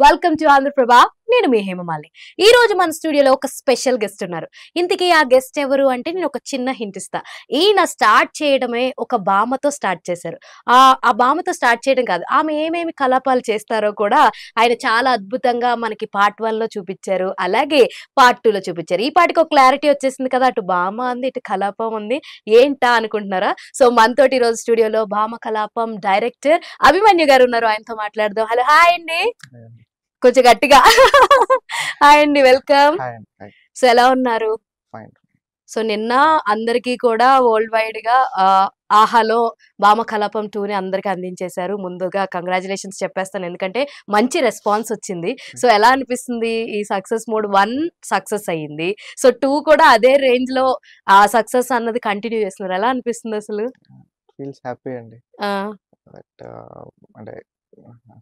Welcome to Andhraprabha. నేను మీ హేమమాలి. ఈ రోజు మన స్టూడియోలో ఒక స్పెషల్ గెస్ట్ ఉన్నారు. ఇంతకీ ఆ గెస్ట్ ఎవరు అంటే నేను ఒక చిన్న హింట్ ఇస్తా. ఈయన స్టార్ట్ చేయడమే ఒక భామతో స్టార్ట్ చేశారు. ఆ భామతో స్టార్ట్ చేయడం కాదు, ఆమె ఏమేమి కలాపాలు చేస్తారో కూడా ఆయన చాలా అద్భుతంగా మనకి పార్ట్ 1 లో చూపించారు. అలాగే పార్ట్ 2 లో చూపించారు. ఈ పాటికి ఒక క్లారిటీ వచ్చేసింది కదా, అటు భామ ఉంది, ఇటు కలాపం ఉంది. ఏంటా అనుకుంటున్నారా? సో మనతోటి ఈ రోజు స్టూడియోలో భామ కలాపం డైరెక్టర్ అభిమన్యు గారు ఉన్నారు. ఆయనతో మాట్లాడదాం. హలో, హాయ్ అండి. కొంచెం గట్టిగా హాయ్ అండి, వెల్కమ్. సో ఎలా ఉన్నారు? సో నిన్న అందరికీ కూడా వరల్డ్ వైడ్ గా ఆహాలో భామ కలాపం 2 ని అందరికి అందించేశారు. ముందుగా కంగ్రాచులేషన్స్ చెప్పేస్తాను, ఎందుకంటే మంచి రెస్పాన్స్ వచ్చింది. సో ఎలా అనిపిస్తుంది? ఈ సక్సెస్ మోడ్ 1 సక్సెస్ అయ్యింది, సో 2 కూడా అదే రేంజ్ లో ఆ సక్సెస్ అన్నది కంటిన్యూ చేస్తున్నారు. ఎలా అనిపిస్తుంది అసలు? ఫీల్స్ హ్యాపీ అండి. బట్ అంటే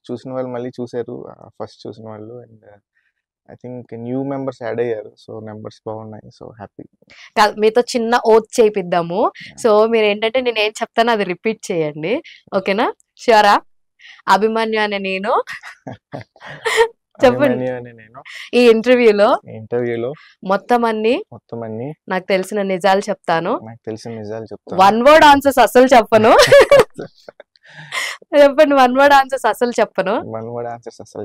చూసిన వాళ్ళు మళ్ళీ చూసారు, ఫస్ట్ చూసిన వాళ్ళు. And I think new members add అయ్యారు, సో నెంబర్స్ బాగున్నాయి, సో హ్యాపీ. మీతో చిన్న ఓత్ చేయిద్దాము. సో మీరు ఏంటంటే నేను ఏం చెప్తానో అది రిపీట్ చేయండి, ఓకేనా? ష్యూరా? అభిమన్యు అనే నేను చెప్పండి. ఈ ఇంటర్వ్యూలో మొత్తం అన్ని నాకు తెలిసిన నిజాలు చెప్తాను. వన్ వర్డ్ ఆన్సర్స్ అసలు చెప్పను. చెప్పండి. వన్ వర్డ్ ఆన్సర్స్ అసలు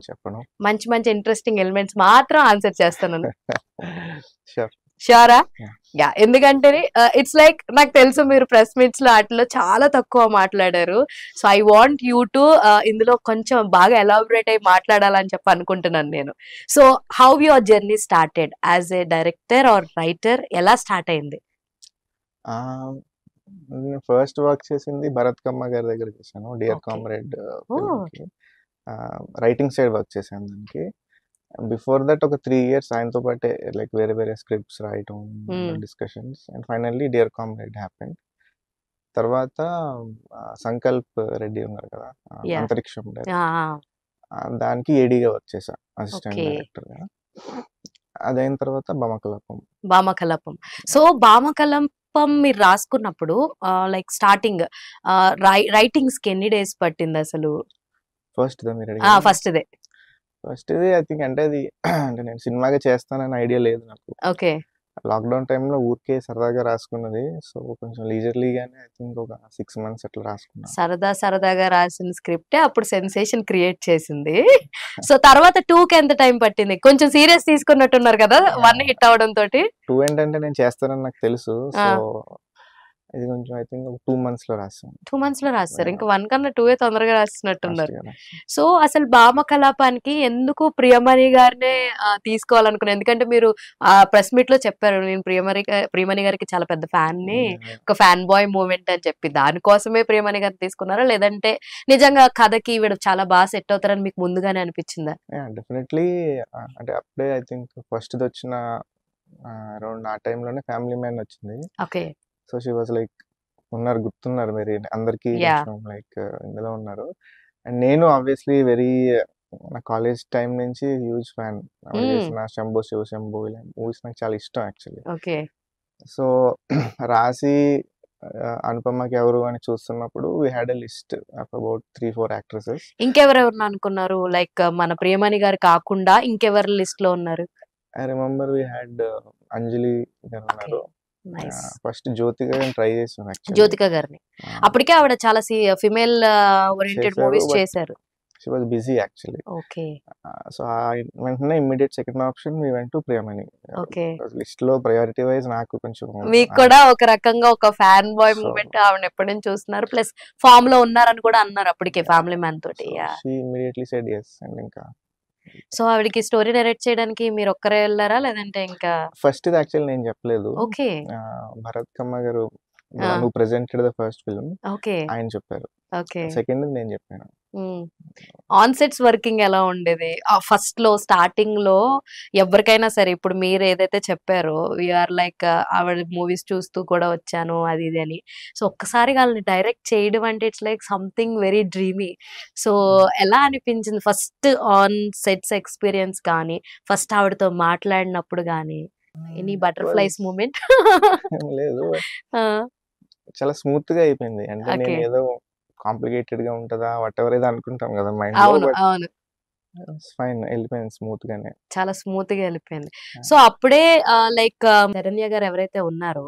చెప్పను. మంచి మంచి ఇంట్రెస్టింగ్ ఎలిమెంట్స్ మాత్రం ఆన్సర్ చేస్తాను. ష్యూరా? యా, ఎందుకంటే ఇట్స్ లైక్ నాకు తెలుసు మీరు ప్రెస్ మీట్స్ లో వాటిలో చాలా తక్కువ మాట్లాడారు. So I want you to ఇందులో కొంచెం బాగా ఎలాబరేట్ అయ్యి మాట్లాడాలని చెప్పి అనుకుంటున్నాను నేను. So how your journey started as a director or writer? ఎలా స్టార్ట్ అయింది? ఫస్ట్ వర్క్ చేసింది భరత్ కమ్మ గారి దగ్గర చేశాను, Dear Comrade writing side work చేశాను దానికి. బిఫోర్ దట్ ఒక 3 years ఆయనతో పాటే లైక్ వేరే వేరే స్క్రిప్ట్స్ రాయటం, discussions, and finally dear comrade happen. తర్వాత సంకల్ప్ రెడ్డి ఉన్నారు కదా, అంతరిక్షం దానికి ఏడీగా వర్క్ చేశా, అసిస్టెంట్ డైరెక్టర్ గా. అదైన తర్వాత భామకలాపం. సో భామకలాపం మీరు రాసుకున్నప్పుడు లైక్ స్టార్టింగ్ రైటింగ్స్ కి ఎన్ని డేస్ పట్టింది అసలు? ఫస్ట్ ది ఐ థింక్ అంటే అది అంటే నేను సినిమాగా చేస్తానని ఐడియా లేదు నాకు. ఓకే. లాక్డౌన్ టైంలో ఊరికే సరదాగా రాసుకున్నది. సో కొంచెం లీజర్లీగానే ఐ థింక్ ఒక 6 months అట్లా రాసుకున్నాను. సరదాగా రాసిన స్క్రిప్టే అప్పుడు సెన్సేషన్ క్రియేట్ చేసింది. సో తర్వాత 2 కి ఎంత టైం పట్టింది? కొంచెం సీరియస్ తీసుకున్నట్టున్నారు కదా 1 హిట్ అవడం తోటి. 2 ఏంటంటే నేను చేస్తానని నాకు తెలుసు, సో ఇది కొంచెం ఐ థింక్ 2 months లో రాసాను. 2 months లో రాస్తారు. ఇంకా 1 కన్నా 2 తొందరగా రాసినట్టున్నారు. సో అసలు భామ కలాపానికి ఎందుకు ప్రియమణి గారినే తీసుకోవాలనుకున్నారు? ఎందుకంటే మీరు ప్రెస్ మీట్ లో చెప్పారు, నేను ప్రియమణి గారికి చాలా పెద్ద ఫ్యాన్ ని, ఒక ఫ్యాన్ బాయ్ మూమెంట్ అని చెప్పి. దానికోసమే ప్రియమణి గారిని తీసుకున్నారా, లేదంటే నిజంగా కథకి వీడు చాలా బాగా సెట్ అవుతారని మీకు ముందుగానే అనిపించిందా? డెఫినెట్లీ. అంటే అప్పుడే ఐ థింక్ ఫస్ట్ వచ్చిన అరౌండ్ ఆ టైంలోనే ఫ్యామిలీ మ్యాన్ వచ్చింది. Okay. So she was like గుర్తున్నారు మరి అందరికి, లైక్ ఇందులో ఉన్నారు. అండ్ నేను ఆబ్వియస్లీ వెరీ నా కాలేజ్ టైం నుంచి హ్యూజ్ ఫ్యాన్. శంభో శివ శంభో ఇలా మూవీస్ నాకు చాలా ఇష్టం యాక్చువల్లీ. ఓకే. సో రాసి అనుపమకి ఎవరు అని చూస్తున్నప్పుడు we had a list of about 3-4 actresses. ఇంకెవరెవరు అనుకున్నారు? లైక్ మన ప్రియమణి గారు కాకుండా ఇంకెవరు లిస్ట్ లో ఉన్నారు? ఐ రిమెంబర్ వీ హ్యాడ్ అంజలి గారు ఉన్నారు. ఫస్ట్ జ్యోతిక ట్రై చేసాను, జ్యోతిక గారిని. అప్పటికే ఆవిడ చాలా ఫిమేల్ ఓరియంటెడ్ మూవీస్ చేశారు. She was busy actually. Okay. So వెంటనే immediate second option we went to Priyamani. Okay. List లో ప్రయారిటీ వైజ్ నాకు కొంచెం, మీకు కూడా ఒక రకంగా ఒక ఫ్యాన్ బాయ్ మూమెంట్, ఆవిడ ఎప్పటి నుంచి చూస్తున్నారు, ప్లస్ ఫామ్ లో ఉన్నారని కూడా అన్నారు అప్పటికే ఫ్యామిలీ మ్యాన్ తోటి. She immediately said yes. And ఇంకా సో ఆవిడకి స్టోరీ డైరెక్ట్ చేయడానికి మీరు ఒక్కరే వెళ్ళారా, లేదంటే ఇంకా? ఫస్ట్ ఇది యాక్చువల్లీ నేను చెప్పలేదు. ఓకే. భరత్ కమ్మ గారు నువ్వు ప్రెజెంటెడ్ ద ఫస్ట్ ఫిల్మ్, ఆయన చెప్పారు. ఓకే. సెకండ్ నేను చెప్పాను. ఆన్ సెట్స్ వర్కింగ్ ఎలా ఉండేది ఫస్ట్ లో, స్టార్టింగ్ లో? ఎవరికైనా సరే, ఇప్పుడు మీరు ఏదైతే చెప్పారో వీఆర్ లైక్ ఆవిడ మూవీస్ చూస్తూ కూడా వచ్చాను అది ఇది అని, సో ఒక్కసారి వాళ్ళని డైరెక్ట్ చేయడం అంటే it's like something very dreamy. So ఎలా అనిపించింది ఫస్ట్ ఆన్ సెట్స్ ఎక్స్పీరియన్స్ కానీ, ఫస్ట్ ఆవిడతో మాట్లాడినప్పుడు కానీ? Any butterflies moment? లేదు, చాలా స్మూత్ గా అయిపోయింది. అంటే నేను ఏదో కాంప్లికేటెడ్ గా ఉంటదా వాట్ ఎవర్ ఏదో అనుకుంటాం కదా మైండ్ లో, ఫైన్ వెళ్ళిపోయింది స్మూత్ గానే. చాలా స్మూత్ గా వెళ్ళిపోయింది. సో అప్పుడే లైక్ శరణ్య గారు ఎవరైతే ఉన్నారో,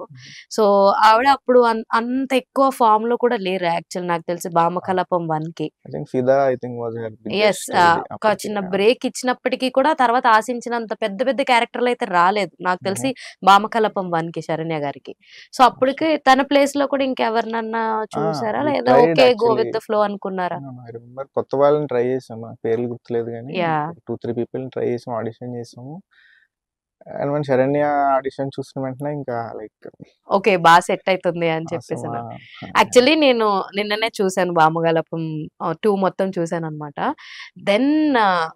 సో ఆవిడ అప్పుడు అంత ఎక్కువ ఫామ్ లో కూడా లేరు యాక్చువల్ నాకు తెలిసి భామకలాపం 1 కి. ఐ థింక్ ఫిదా వాజ్ హర్ ఎస్ బిగ్గెస్ట్ ఇది ఒక చిన్న బ్రేక్ ఇచ్చినప్పటికీ కూడా తర్వాత ఆశించినంత పెద్ద పెద్ద క్యారెక్టర్లు అయితే రాలేదు నాకు తెలిసి భామకలాపం 1 కి శరణ్య గారికి. సో అప్పటికి తన ప్లేస్ లో కూడా ఇంకెవరినన్నా చూసారా we లేదా tried okay go actually. With the flow అనుకున్నారా? ఐ రిమెంబర్ కొత్త వాళ్ళని ట్రై చేసాము, నాకు పేర్లు గుర్తులేదు కానీ యా 2-3 పీపుల్ని ట్రై చేసాము, ఆడిషన్ చేసాము. అండ్ మన శరణ్య ఆడిషన్ చూసిన వెంటనే ఇంకా లైక్ ఓకే బాగా సెట్ అవుతుంది అని చెప్పేసి అసలు అన్నారు. యాక్చువల్లీ నేను నిన్ననే చూసాను భామగలపం 2 మొత్తం చూసాను అనమాట. దెన్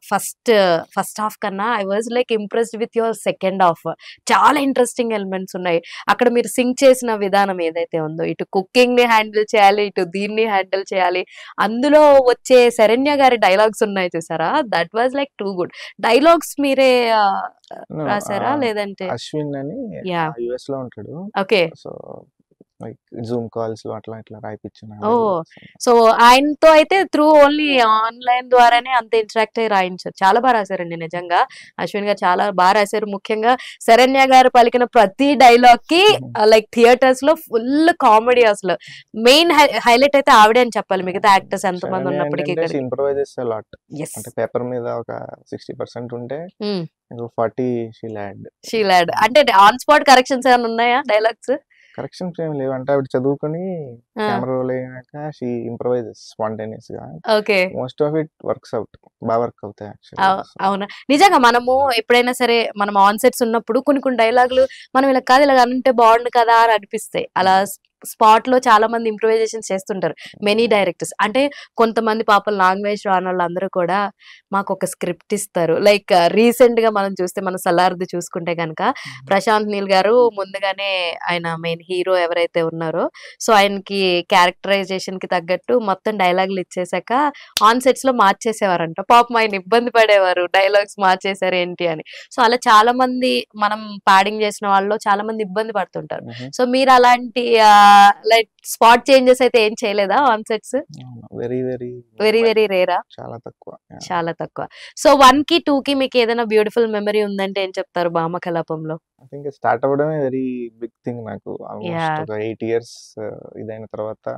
ఫస్ట్ హాఫ్ కన్నా I was like impressed with your second half. చాలా ఇంట్రెస్టింగ్ ఎలిమెంట్స్ ఉన్నాయి అక్కడ. మీరు సింక్ చేసిన విధానం ఏదైతే ఉందో, ఇటు కుకింగ్ ని హ్యాండిల్ చేయాలి, ఇటు దీన్ని హ్యాండిల్ చేయాలి. అందులో వచ్చే శరణ్య గారి డైలాగ్స్ ఉన్నాయి చూసారా, that was like too good. Dialogues మీరే రాసారా లేదంటే? అశ్విన్ అని యా యుఎస్ లో ఉంటాడు, okay. So like Zoom calls లో అట్లా ఇట్లా రాయిపించిన. ఓ సో ఆయనతో అయితే త్రూ ఓన్లీ ఆన్లైన్ ద్వారానే అంత ఇంటరాక్ట్ అయ్యి రాయించారు. చాలా బాగా రాశారండి నిజంగా. అశ్విన్ గారు చాలా బాగా రాశారు. ముఖ్యంగా శరణ్య గారు పలికిన ప్రతి డైలాగ్ కి లైక్ థియేటర్స్ లో ఫుల్ కామెడీ. అసలు మెయిన్ హైలైట్ అయితే ఆవిడే అని చెప్పాలి, మిగతా యాక్టర్స్ ఎంతమంది ఉన్నప్పటికీ. ఇంప్రూవైజెస్ లాట్ అంటే పేపర్ మీద ఒక 60% ఉంటే 40 షీల్ యాడ్. అంటే ఆన్ స్పాట్ కరెక్షన్స్ ఏమైనా ఉన్నాయా డైలాగ్స్? కరెక్షన్స్ ఏం లేవు, అంటే ఆవిడ చదువుకొని కెమెరా రోల్ అయ్యాక షీ ఇంప్రూవైజెస్ స్పాంటేనియస్ గా. Okay most of it works out, బాగా వర్క్ అవుతాయి యాక్చువల్లీ. అవునా నిజంగా మనము ఎప్పుడైనా సరే మనం ఆన్ సెట్స్ ఉన్నప్పుడు కొన్ని డైలాగులు మనం ఇలా కాదు ఇలా అంటే బాగుండు కదా అని అనిపిస్తాయి. అలా స్పాట్ లో చాలా మంది ఇంప్రూవైజేషన్ చేస్తుంటారు మెనీ డైరెక్టర్స్. అంటే కొంతమంది పాపం లాంగ్వేజ్ రాని వాళ్ళందరూ కూడా మాకు ఒక స్క్రిప్ట్ ఇస్తారు. లైక్ రీసెంట్ గా మనం చూస్తే మన సలార్ది చూసుకుంటే కనుక ప్రశాంత్ నీల్ గారు ముందుగానే ఆయన మెయిన్ హీరో ఎవరైతే ఉన్నారో, సో ఆయనకి క్యారెక్టరైజేషన్ కి తగ్గట్టు మొత్తం డైలాగులు ఇచ్చేసాక ఆన్ సెట్స్ లో మార్చేసేవారంట. పాపం ఆయన ఇబ్బంది పడేవారు, డైలాగ్స్ మార్చేసారు ఏంటి అని. సో అలా చాలా మంది మనం ప్యాడింగ్ చేసిన వాళ్ళు చాలా మంది ఇబ్బంది పడుతుంటారు. సో మీరు అలాంటి లైక్ స్పాట్ చేంజెస్ అయితే ఏం చేయలేదా on sets? Very very RERA, చాలా తక్కువ. సో 1 కి 2 కి మీకు ఏదైనా బ్యూటిఫుల్ మెమరీ ఉందంటే ఏం చెప్తారు భామకలాపంలో? ఐ థింక్ స్టార్ట్ అవ్వడమే వెరీ బిగ్ థింగ్ నాకు. ఆల్మోస్ట్ ఒక 8 years ఇదైన తర్వాత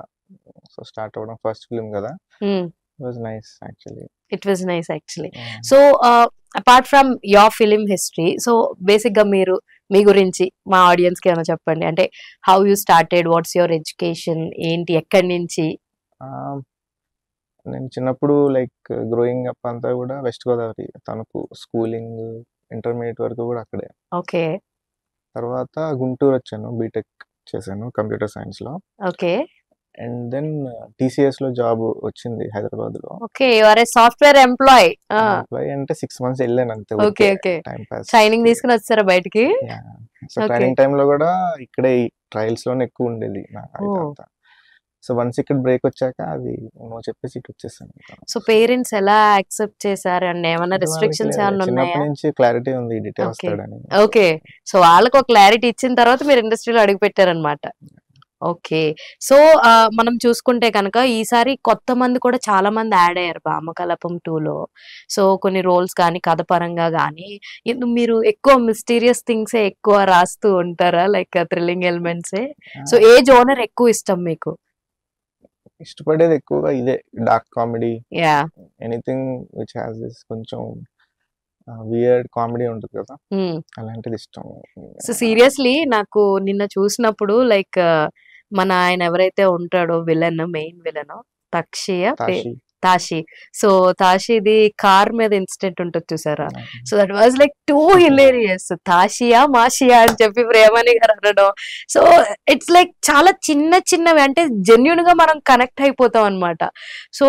సో స్టార్ట్ అవ్వడం ఫస్ట్ ఫిల్మ్ కదా. It was nice actually. So apart from your film history, so basic గా మీరు మీ గురించి మా ఆడియన్స్ కి ఏమైనా చెప్పండి. అంటే how you started, what's your education, ఏంటి, ఎక్కడి నుంచి? నేను చిన్నప్పుడు లైక్ గ్రోయింగ్ అప్ అంతా కూడా West Godavari, Tanuku schooling intermediate వరకు కూడా అక్కడే. ఓకే. తర్వాత గుంటూరు వచ్చాను, బీటెక్ చేశాను కంప్యూటర్ సైన్స్ లో. ఓకే. అండ్ దెన్ టీసీఎస్ లో జాబ్ వచ్చింది హైదరాబాద్ లో. Okay, you are a software employee. అంటే 6 months వెళ్ళాను అంతే. Okay okay. Time pass, training తీసుకుని వచ్చారా బయటికి? సో ట్రైనింగ్ టైం లో కూడా ఇక్కడే ట్రయల్స్ లోనే ఎక్కువ ఉండేది నాకు. సో వన్స్ ఇక్కడ బ్రేక్ వచ్చాక అది నో చెప్పేసి ఇటు వచ్చేసాను. సో పేరెంట్స్ ఎలా యాక్సెప్ట్ చేశారు అండ్ ఏమైనా రెస్ట్రిక్షన్స్ ఏమైనా ఉన్నాయా? చిన్నప్పటి నుంచి క్లారిటీ ఉంది డీటెయిల్ వస్తాడని. ఓకే, సో వాళ్ళకి ఒక క్లారిటీ ఇచ్చిన తర్వాత మీరు ఇండస్ట్రీలో అడుగు పెట్టారనమాట. ఓకే. సో మనం చూసుకుంటే కనుక ఈసారి కొత్త మంది కూడా చాలా మంది యాడ్ అయ్యారు భామకలాపం 2లో. సో కొన్ని రోల్స్ కానీ కథ పరంగా కానీ మీరు ఎక్కువ మిస్టీరియస్ థింగ్స్ ఎక్కువ రాస్తూ ఉంటారా, లైక్ థ్రిల్లింగ్ ఎలిమెంట్సే? సో ఏ జోనర్ ఎక్కువ ఇష్టం మీకు? ఇష్టపడేది ఎక్కువగా ఇదే, dark comedy, yeah anything which has this కొంచెం వియర్డ్ కామెడీ ఉంటుంది కదా, అలాంటిది ఇష్టం. సో సీరియస్లీ నాకు నిన్న చూసినప్పుడు లైక్ మన ఆయన ఎవరైతే ఉంటాడో villain, main villain Tashi. So తాషిది కార్ మీద ఇన్సిడెంట్ ఉంటుంది చూసారా, so that was like too hilarious. తాషియా మాషియా అని చెప్పి ప్రేమని గారు అనడం. సో ఇట్స్ లైక్ చాలా చిన్నవి అంటే జెన్యున్ గా మనం కనెక్ట్ అయిపోతాం అనమాట. సో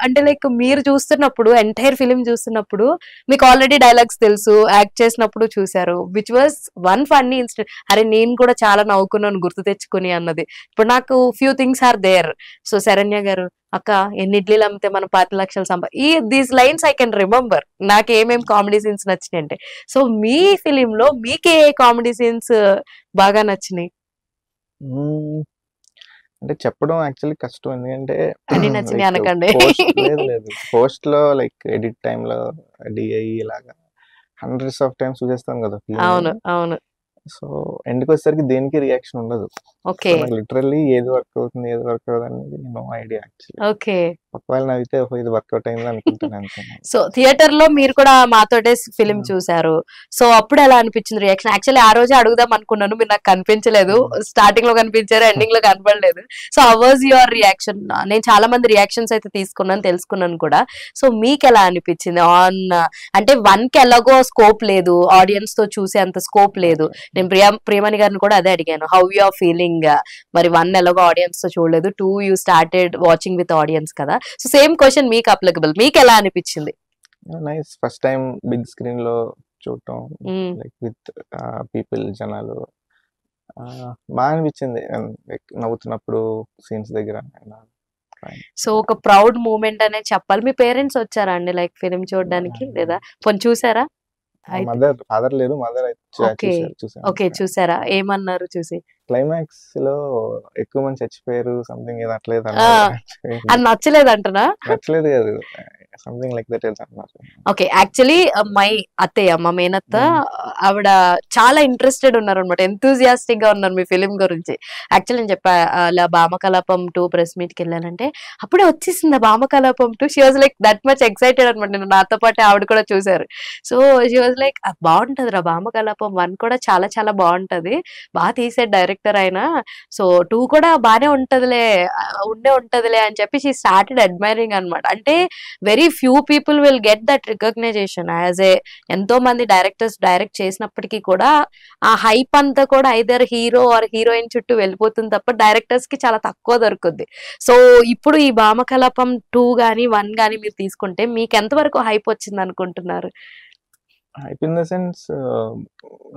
అంటే లైక్ మీరు చూస్తున్నప్పుడు ఎంటైర్ ఫిలిం చూస్తున్నప్పుడు మీకు ఆల్రెడీ డైలాగ్స్ తెలుసు, యాక్ట్ చేసినప్పుడు చూసారు, which was one funny incident. అరే నేను కూడా చాలా నవ్వుకున్నాను గుర్తు తెచ్చుకుని అన్నది. ఇప్పుడు నాకు few things are there. So Saranya గారు, అక్క ఎన్ని ఇడ్లీలు అమ్మితే మనం 10 లక్షలు these lines I can remember. నాకు ఏమేం కామెడీ సీన్స్ నచ్చినాయి అంటే. సో మీ ఫిలిం లో మీకు ఏ కామెడీ సీన్స్ బాగా నచ్చినాయి? అంటే చెప్పడం యాక్చువల్లీ కష్టం. ఎందుకంటే అన్ని నచ్చినాయి లైక్ అనకండి. లేదు. పోస్ట్‌లో లైక్ ఎడిట్ టైమ్‌లో డీఐ ఇలాగా హండ్రెడ్స్ ఆఫ్ టైమ్స్ చూసేస్తాం కదా ఫిల్మ్‌ని. అవును. అవును. సో, ఎండ్‌కొచ్చేసరికి దేనికి రియాక్షన్ ఉండదు. So, okay. నాకు లిటరల్లీ ఏది వర్క్ అవుతుంది, ఏది వర్క్ అవ్వదనేది నో ఐడియా యాక్చువల్లీ. ఓకే. ఒకవేళ నవ్వితే ఓహో! ఇది వర్కౌట్ అయింది అనుకుంటాను అంతే నేను. సో థియేటర్‌లో మీరు కూడా మాతోటే ఫిల్మ్ హ్మ్. చూసారు. సో అప్పుడు ఎలా అనిపించింది రియాక్షన్? యాక్చువల్లీ ఆ రోజే అడుగుదాం అనుకున్నాను. మీరు నాకు కనిపించలేదు. స్టార్టింగ్‌లో కనిపించారు. ఎండింగ్‌లో కనపడలేదు. So how was your reaction? నేను చాలా మంది రియాక్షన్స్ అయితే తీసుకున్నాను, తెలుసుకున్నాను కూడా. సో మీకెలా అనిపించింది? అంటే 1కి ఎలాగో స్కోప్ లేదు. ఆడియన్స్‌తో చూసే అంత స్కోప్ లేదు. నేను ప్రియమణి గారిని కూడా అదే అడిగాను. How you are feeling? మరి 1 ఎలాగో ఆడియన్స్‌తో చూడలేదు. 2 you started watching with audience కదా! సో సేమ్ క్వెషన్ మీకు అప్లికబుల్. మీకెలా అనిపించింది? నైస్. ఫస్ట్ టైమ్ బిగ్ స్క్రీన్‌లో చూడటం హ్మ్. లైక్ విత్ పీపుల్ జనాలు బాగా అనిపించింది. లైక్ నవ్వుతున్నప్పుడు సీన్స్ దగ్గర ఇలా ఫైన్. సో ఒక ప్రౌడ్ మూమెంట్ అనే చెప్పాలి. మీ పేరెంట్స్ వచ్చారా అండి లైక్ ఫిల్మ్ చూడడానికి? లేదా పోనీ చూసారా? అయితే ఫాదర్ లేరు. మదర్ అయితే ఓకే. చూసాను. ఓకే. చూసారా? ఏమన్నారు చూసి? క్లైమాక్స్‌లో ఎక్కువ మంది చచ్చిపోయారు. సంథింగ్ ఏదో అట్లా ఏదో ఆ! అన్నారు. అది నచ్చలేదంటనా? నచ్చలేదు కాదు. సంథింగ్ లైక్ దట్ ఏదో అన్నారు. ఓకే. యాక్చువల్లీ మై అత్తయ్య, మా మేనత్త హ్మ్. ఆవిడ చాలా ఇంట్రెస్టెడ్ ఉన్నారనమాట. ఎంతూసియాస్టిక్‌గా ఉన్నారు మీ ఫిల్మ్ గురించి. యాక్చువల్లీ నేను చెప్పా అలా 'భామకలాపం 2' ప్రెస్ మీట్‌కెళ్ళానంటే, "అప్పుడే వచ్చేసిందా 'Bhamakalapam 2'?" She was like that much excited అనమాట. నాతో పాటే ఆవిడ కూడా చూసారు. So, she was like "బావుంటదిరా 'Bhamakalapam 1' కూడా చాలా చాలా బావుంటది. తీసాడు డైరెక్టర్ ఆయన. సో 2 కూడా బానే ఉంటదిలే, ఉండే ఉంటదిలే" అని చెప్పి షీ స్టార్టెడ్ అడ్మైరింగ్ అనమాట. అంటే very few people will get that recognition as a ఎంతో మంది డైరెక్టర్స్ డైరెక్ట్ చేసినప్పటికీ కూడా ఆ హైప్ అంతా కూడా ఐదర్ హీరో ఆర్ హీరోయిన్ చుట్టూ వెళ్ళిపోతుంది తప్ప డైరెక్టర్స్ కి చాలా తక్కువ దొరుకుద్ది. సో ఇప్పుడు ఈ 'భామకలాపం 2' గాని 1 గాని మీరు తీసుకుంటే మీకు ఎంత వరకు హైప్ వచ్చింది అనుకుంటున్నారు? Hype in the sense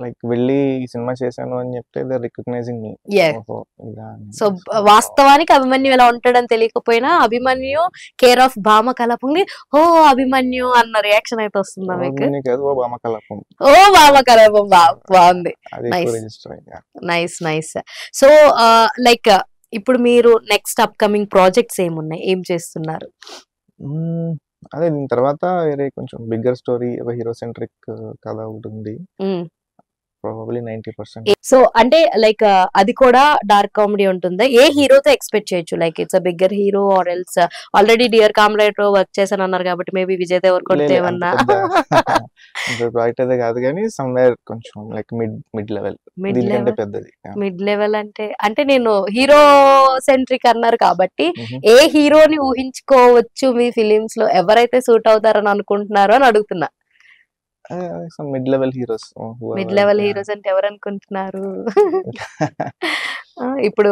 like వెళ్ళి ఈ సినిమా చేశాను అని చెప్తే they are recognising me. Yeah. ఓహో! ఇలా అని. సో సో వాస్తవానికి అభిమన్యు ఎలా ఉంటాడని తెలియకపోయినా అభిమన్యు కేర్ ఆఫ్ 'భామకలాపం'ని ఓ అభిమన్యు అన్న రియాక్షన్ అయితే వస్తుందా మీకు? అభిమన్యు కాదు ఓ భామకలాపం. ఓ 'భామకలాపం' బాగుంది. అది ఎక్కువ నైస్. రిజిస్టర్ అయింది. నైస్. నైస్. సో లైక్ ఇప్పుడు మీరు నెక్స్ట్ అప్‌కమింగ్ ప్రాజెక్ట్స్ ఏమున్నాయి? ఏం చేస్తున్నారు? హ్మ్. అదే దీని తర్వాత వేరే కొంచెం బిగ్గర్ స్టోరీ ఒక హీరో సెంట్రిక్ కథ ఒకటుంది. హ్మ్. ప్రాబబ్లీ 90%. సో అంటే లైక్ అది కూడా డార్క్ కామెడీ ఉంటుందా? ఏ హీరోతో ఎక్స్‌పెక్ట్ చేయొచ్చు? Like it's a bigger hero or else already 'dear కామ్రేడ్'లో వర్క్ చేశానన్నారు కాబట్టి మేబీ విజయ్ దేవరకొండతో అంత ఏమన్నా పెద్ద అంత ప్రాజెక్ట్ అయితే కాదు గానీ సమ్‌వేర్ కొంచెం లైక్ మిడ్ లెవెల్. మిడ్ దీనికంటే లెవెల్? పెద్దది. మిడ్ లెవెల్ అంటే నేను హీరో సెంట్రిక్ అన్నారు కాబట్టి హుహు. ఏ హీరోని ఊహించుకోవచ్చు మీ ఫిలిమ్స్‌లో ఎవరైతే సూట్ అవుతారని అనుకుంటున్నారో అని అడుగుతున్నా? Some mid level heroes mid whoever level yeah! Heroes అంటే ఎవరనుకుంటున్నారు? ఇప్పుడు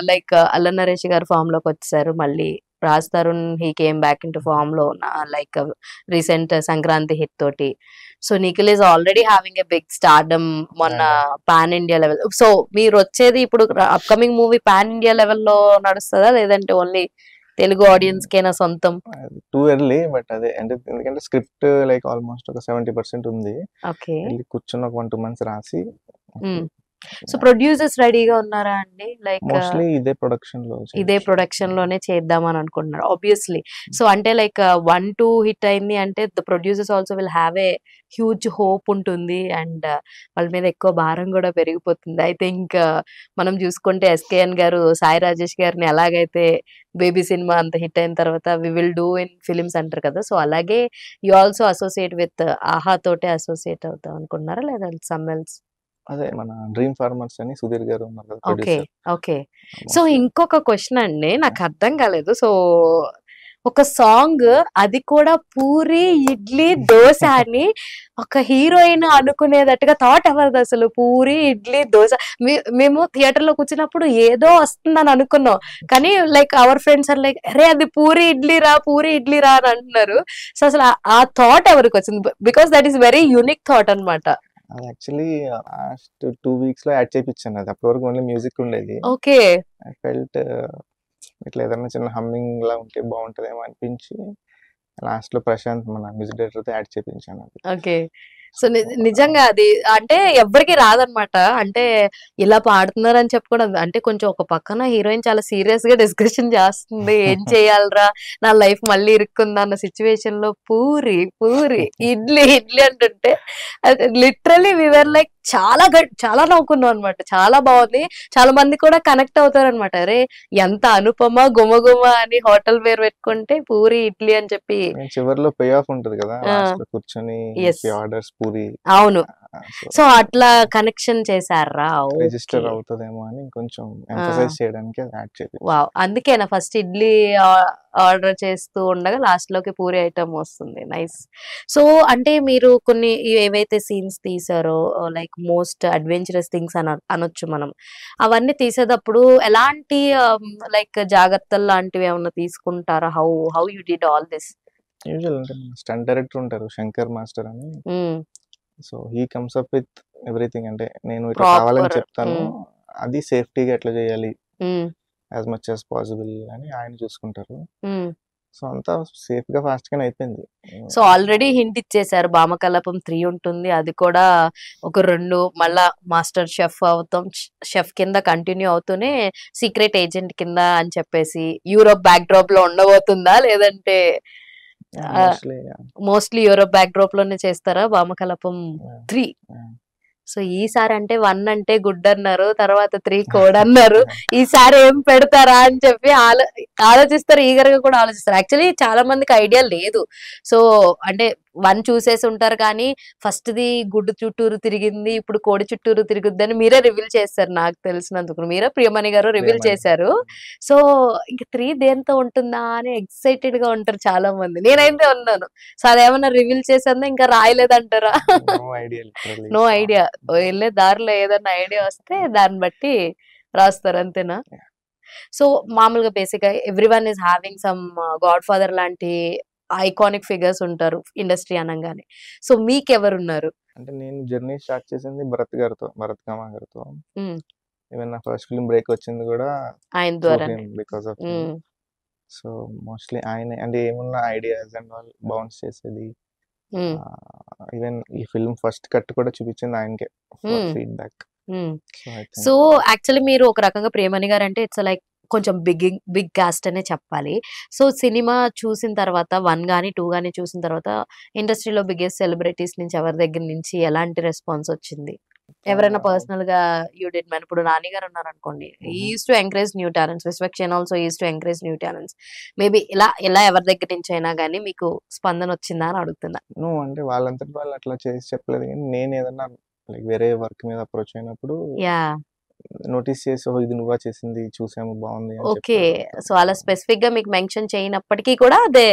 లైక్ 'అల్లరి నరేష్' గారు ఫార్మ్‌లోకి వచ్చేసారు. మళ్ళీ 'Raj Tarun' he came back into ఫార్మ్‌లో లైక్ రీసెంట్ 'సంక్రాంతి' హిట్ తోటి. So 'Nikhil' is already having a big stardom మొన్న పాన్ ఇండియా లెవెల్. సో మీరొచ్చేది ఇప్పుడు అప్‌కమింగ్ మూవీ పాన్ ఇండియా లెవెల్‌లో నడుస్తదా? లేదంటే ఓన్లీ తెలుగు ఆడియన్స్‌కేనా సొంతం? టూ ఎర్లీ బట్ అదే అంటే ఎందుకంటే స్క్రిప్ట్ లైక్ ఆల్మోస్ట్ ఒక 70% ఉంది. ఓకే. ఎళ్లి కూర్చొని ఒక 1, 2 మంత్స్ రాసి హ్మ్. సో ప్రొడ్యూసర్స్ రెడీగా ఉన్నారా అండి? లైక్ మోస్ట్‌లీ ఇదే ప్రొడక్షన్‌లో ఇదే చేయొచ్చు. ప్రొడక్షన్ లోనే చేద్దామని అనుకుంటున్నారు ఆబ్వియస్లీ. సో అంటే లైక్ 1, 2 హిట్ అయింది అంటే the producers also will have a huge hope ఉంటుంది. అండ్ వాళ్ళ మీద ఎక్కువ భారం కూడా పెరిగిపోతుంది. ఐ థింక్ మనం చూసుకుంటే ఎస్కేఎన్ గారు సాయి రాజేష్ గారిని ఎలాగైతే బేబీ సినిమా అంత హిట్ అయిన తర్వాత we will do in films అంటారు కదా! సో అలాగే యూ ఆల్సో అసోసియేట్ విత్ ఆహా తోటే అసోసియేట్ అవుదాం అనుకుంటున్నారా? లేదా సమ్ ఎల్స్? అదే మన 'డ్రీమ్ ఫార్మర్స్' అని సుధీర్ గారు ఉన్నారు కదా okay. Producer. Okay. So mostly ఇంకొక క్వెషన్ అండి. నాకర్థం కాలేదు. సో ఒక సాంగ్ అది కూడా పూరి, ఇడ్లీ, దోస అని ఒక హీరోయిన్ అనుకునేటట్టుగా థాట్ ఎవరిదసలు? పూరి, ఇడ్లీ, దోస. మేము థియేటర్‌లో కూర్చున్నప్పుడు ఏదో వస్తుందని అనుకున్నాం. కానీ like our friends are like "అరే! అది పూరి, ఇడ్లీ రా, పూరి, ఇడ్లీ రా" అని అంటున్నారు. సో అసలు ఆ థాట్ ఎవరికొచ్చింది? Because that is very unique thought అన్నమాట. అది యాక్చువల్లీ లాస్ట్ 2 వీక్స్‌లో యాడ్ చేపిచ్చాను అది. అప్పటి వరకు ఓన్లీ మ్యూజిక్ ఉండేది. ఓకే. ఐ ఫెల్ట్ ఇట్లా ఏదన్నా చిన్న హమ్మింగ్‌లా ఉంటే బావుంటదేమో అనిపించి లాస్ట్‌లో ప్రశాంత్ మన మ్యూజిక్ డైరెక్టర్‌తో యాడ్ చేపించాను అది. ఓకే. సో నిజంగా అది అంటే ఎవ్వరికి రాదనమాట. అంటే ఇలా పాడుతున్నారని చెప్పుకోవడం అంటే కొంచెం ఒక పక్కన హీరోయిన్ చాలా సీరియస్ గా డిస్కషన్ చేస్తుంది. ఏం చేయాలిరా నా లైఫ్ మళ్ళీ ఇరుక్కుందా అన్న సిచ్యువేషన్ లో పూరి పూరి ఇడ్లీ ఇడ్లీ అంటుంటే లిటరలీ వివర్ లైక్ చాలా నవ్వుకున్నాం అనమాట. చాలా బాగుంది. చాలా మంది కూడా కనెక్ట్ అవుతారు అనమాట. అరే ఎంత అనుపమ గుమగుమ అని హోటల్ పేరు పెట్టుకుంటే పూరి ఇడ్లీ అని చెప్పి. చివరిలో పే ఆఫ్ ఉంటది కదా, లాస్ట్ లో కూర్చొని Yes. ఆర్డర్స్ పూరి అవును. సో అట్లా కనెక్షన్ చేశారా? రిజిస్టర్ అవుతుందేమో అని కొంచెం ఎంఫసైజ్ చేయడానికి యాడ్ చేయాలి. వావ్! అందుకేనా ఫస్ట్ ఇడ్లీ ఆర్డర్ చేస్తూ ఉండగా లాస్ట్ లోకి పూరి ఐటమ్ వస్తుంది. నైస్. సో అంటే మీరు కొన్ని ఏవైతే సీన్స్ తీసారో లైక్ మోస్ట్ అడ్వెంచరస్ థింగ్స్ అనొచ్చు మనం. అవన్నీ తీసేటప్పుడు ఎలాంటి లైక్ జాగ్రత్తలు లాంటివి ఏమన్నా తీసుకుంటారా? How you did all this? Usual అంటే స్టంట్ డైరెక్టర్ ఉంటారు శంకర్ మాస్టర్ అని. So he comes up with everything. అంటే నేను ఇట్లా కావాలని చెప్తాను, అది సేఫ్టీగా ఎట్లా చేయాలి యాజ్ మచ్ యాజ్ పాసిబుల్ అని ఆయన చూసుకుంటారు. సో అంతా సేఫ్ గా ఫాస్ట్ గానే అయిపోయింది. సో ఆల్రెడీ హింట్ ఇచ్చేసారు బామకలపం 3 ఉంటుంది. అది కూడా ఒక 2 మళ్ళా మాస్టర్ షెఫ్ అవుతాం, షెఫ్ కింద కంటిన్యూ అవుతూనే సీక్రెట్ ఏజెంట్ కింద అని చెప్పేసి యూరోప్ బ్యాక్ డ్రాప్ లో ఉండబోతుందా లేదంటే మోస్ట్లీ యూరోప్ బ్యాక్ డ్రాప్ లోనే చేస్తారా బామకలపం 3? సో ఈసారి అంటే 1 అంటే గుడ్ అన్నారు, తర్వాత 3 కోడ్ అన్నారు. ఈసారి ఏం పెడతారా అని చెప్పి ఆలోచిస్తారు, ఈగర్ గా కూడా ఆలోచిస్తారు. యాక్చువల్లీ చాలా మందికి ఐడియా లేదు. సో అంటే 1 చూసేసి ఉంటారు కానీ ఫస్ట్ ది గుడ్డు చుట్టూరు తిరిగింది, ఇప్పుడు కోడి చుట్టూరు తిరుగుద్దని మీరే రివీల్ చేస్తారు నాకు తెలిసినందుకు. మీరే ప్రియమణి గారు రివీల్ చేశారు. సో ఇంక 3 దేంతో ఉంటుందా అని ఎక్సైటెడ్ గా ఉంటారు చాలా మంది. నేనైతే ఉన్నాను. సో అదేమన్నా రివీల్ చేసేందా ఇంకా రాయలేదంటారా? No idea. వెళ్ళే దారిలో ఏదన్నా ఐడియా వస్తే దాన్ని బట్టి రాస్తారు అంతేనా? సో మామూలుగా బేసిక్ గా everyone is having some God father లాంటి ఐకానిక్ ఫిగర్స్ ఉంటారు ఇండస్ట్రీ అనగానే. సో మీకెవరున్నారు? అంటే నేను జర్నీ స్టార్ట్ చేసింది భరత్ కామా గారితో. ఈవెన్ నా ఫస్ట్ ఫిల్మ్ బ్రేక్ వచ్చింది కూడా ఆయన ద్వారా. బికాస్ ఆఫ్ సో మోస్ట్లీ ఆయన అంటే ఏమున్నా ఐడియాస్ అండ్ ఆల్ బౌన్స్ చేసేది. ఈవెన్ ఈ ఫిల్మ్ ఫస్ట్ కట్ కూడా చూపించింది ఆయనకే ఫీడ్బ్యాక్. సో యాక్చువల్లీ మీరు ఒక రకంగా ప్రియమణి గారు అంటే ఇట్స్ లైక్ కొంచెం బిగ్ కాస్ట్ అనే చెప్పాలి. సో సినిమా చూసిన తర్వాత 1 గానీ 2 గానీ చూసిన తర్వాత ఇండస్ట్రీలో బిగ్గెస్ట్ సెలబ్రిటీస్ నుంచి ఎవరి దగ్గర నుంచి ఎలాంటి రెస్పాన్స్ వచ్చింది? ఎవరైనా పర్సనల్ గా యూ డిడ్ మ్యాన్? ఇప్పుడు నాని గారు ఉన్నారు అనుకోండి, is to encourage new talents. Vishwaksen also is to encourage new talents. Maybe ఇలా ఎవరి దగ్గర నుంచి అయినా కానీ మీకు స్పందన వచ్చిందా అని అడుగుతున్నా. అంటే వాళ్ళంతటి వాళ్ళు అట్లా చేసి చెప్పలేదు, కానీ నేను ఏదన్నా లైక్ వేరే వర్క్ మీద అప్రోచ్ అయినప్పుడు నోటీస్ చేసి ఇది నువ్వా చేసింది చూసాము బాగుంది. ఓకే. సో అలా స్పెసిఫిక్ గా మీకు మెన్షన్ చేయనప్పటికీ కూడా అదే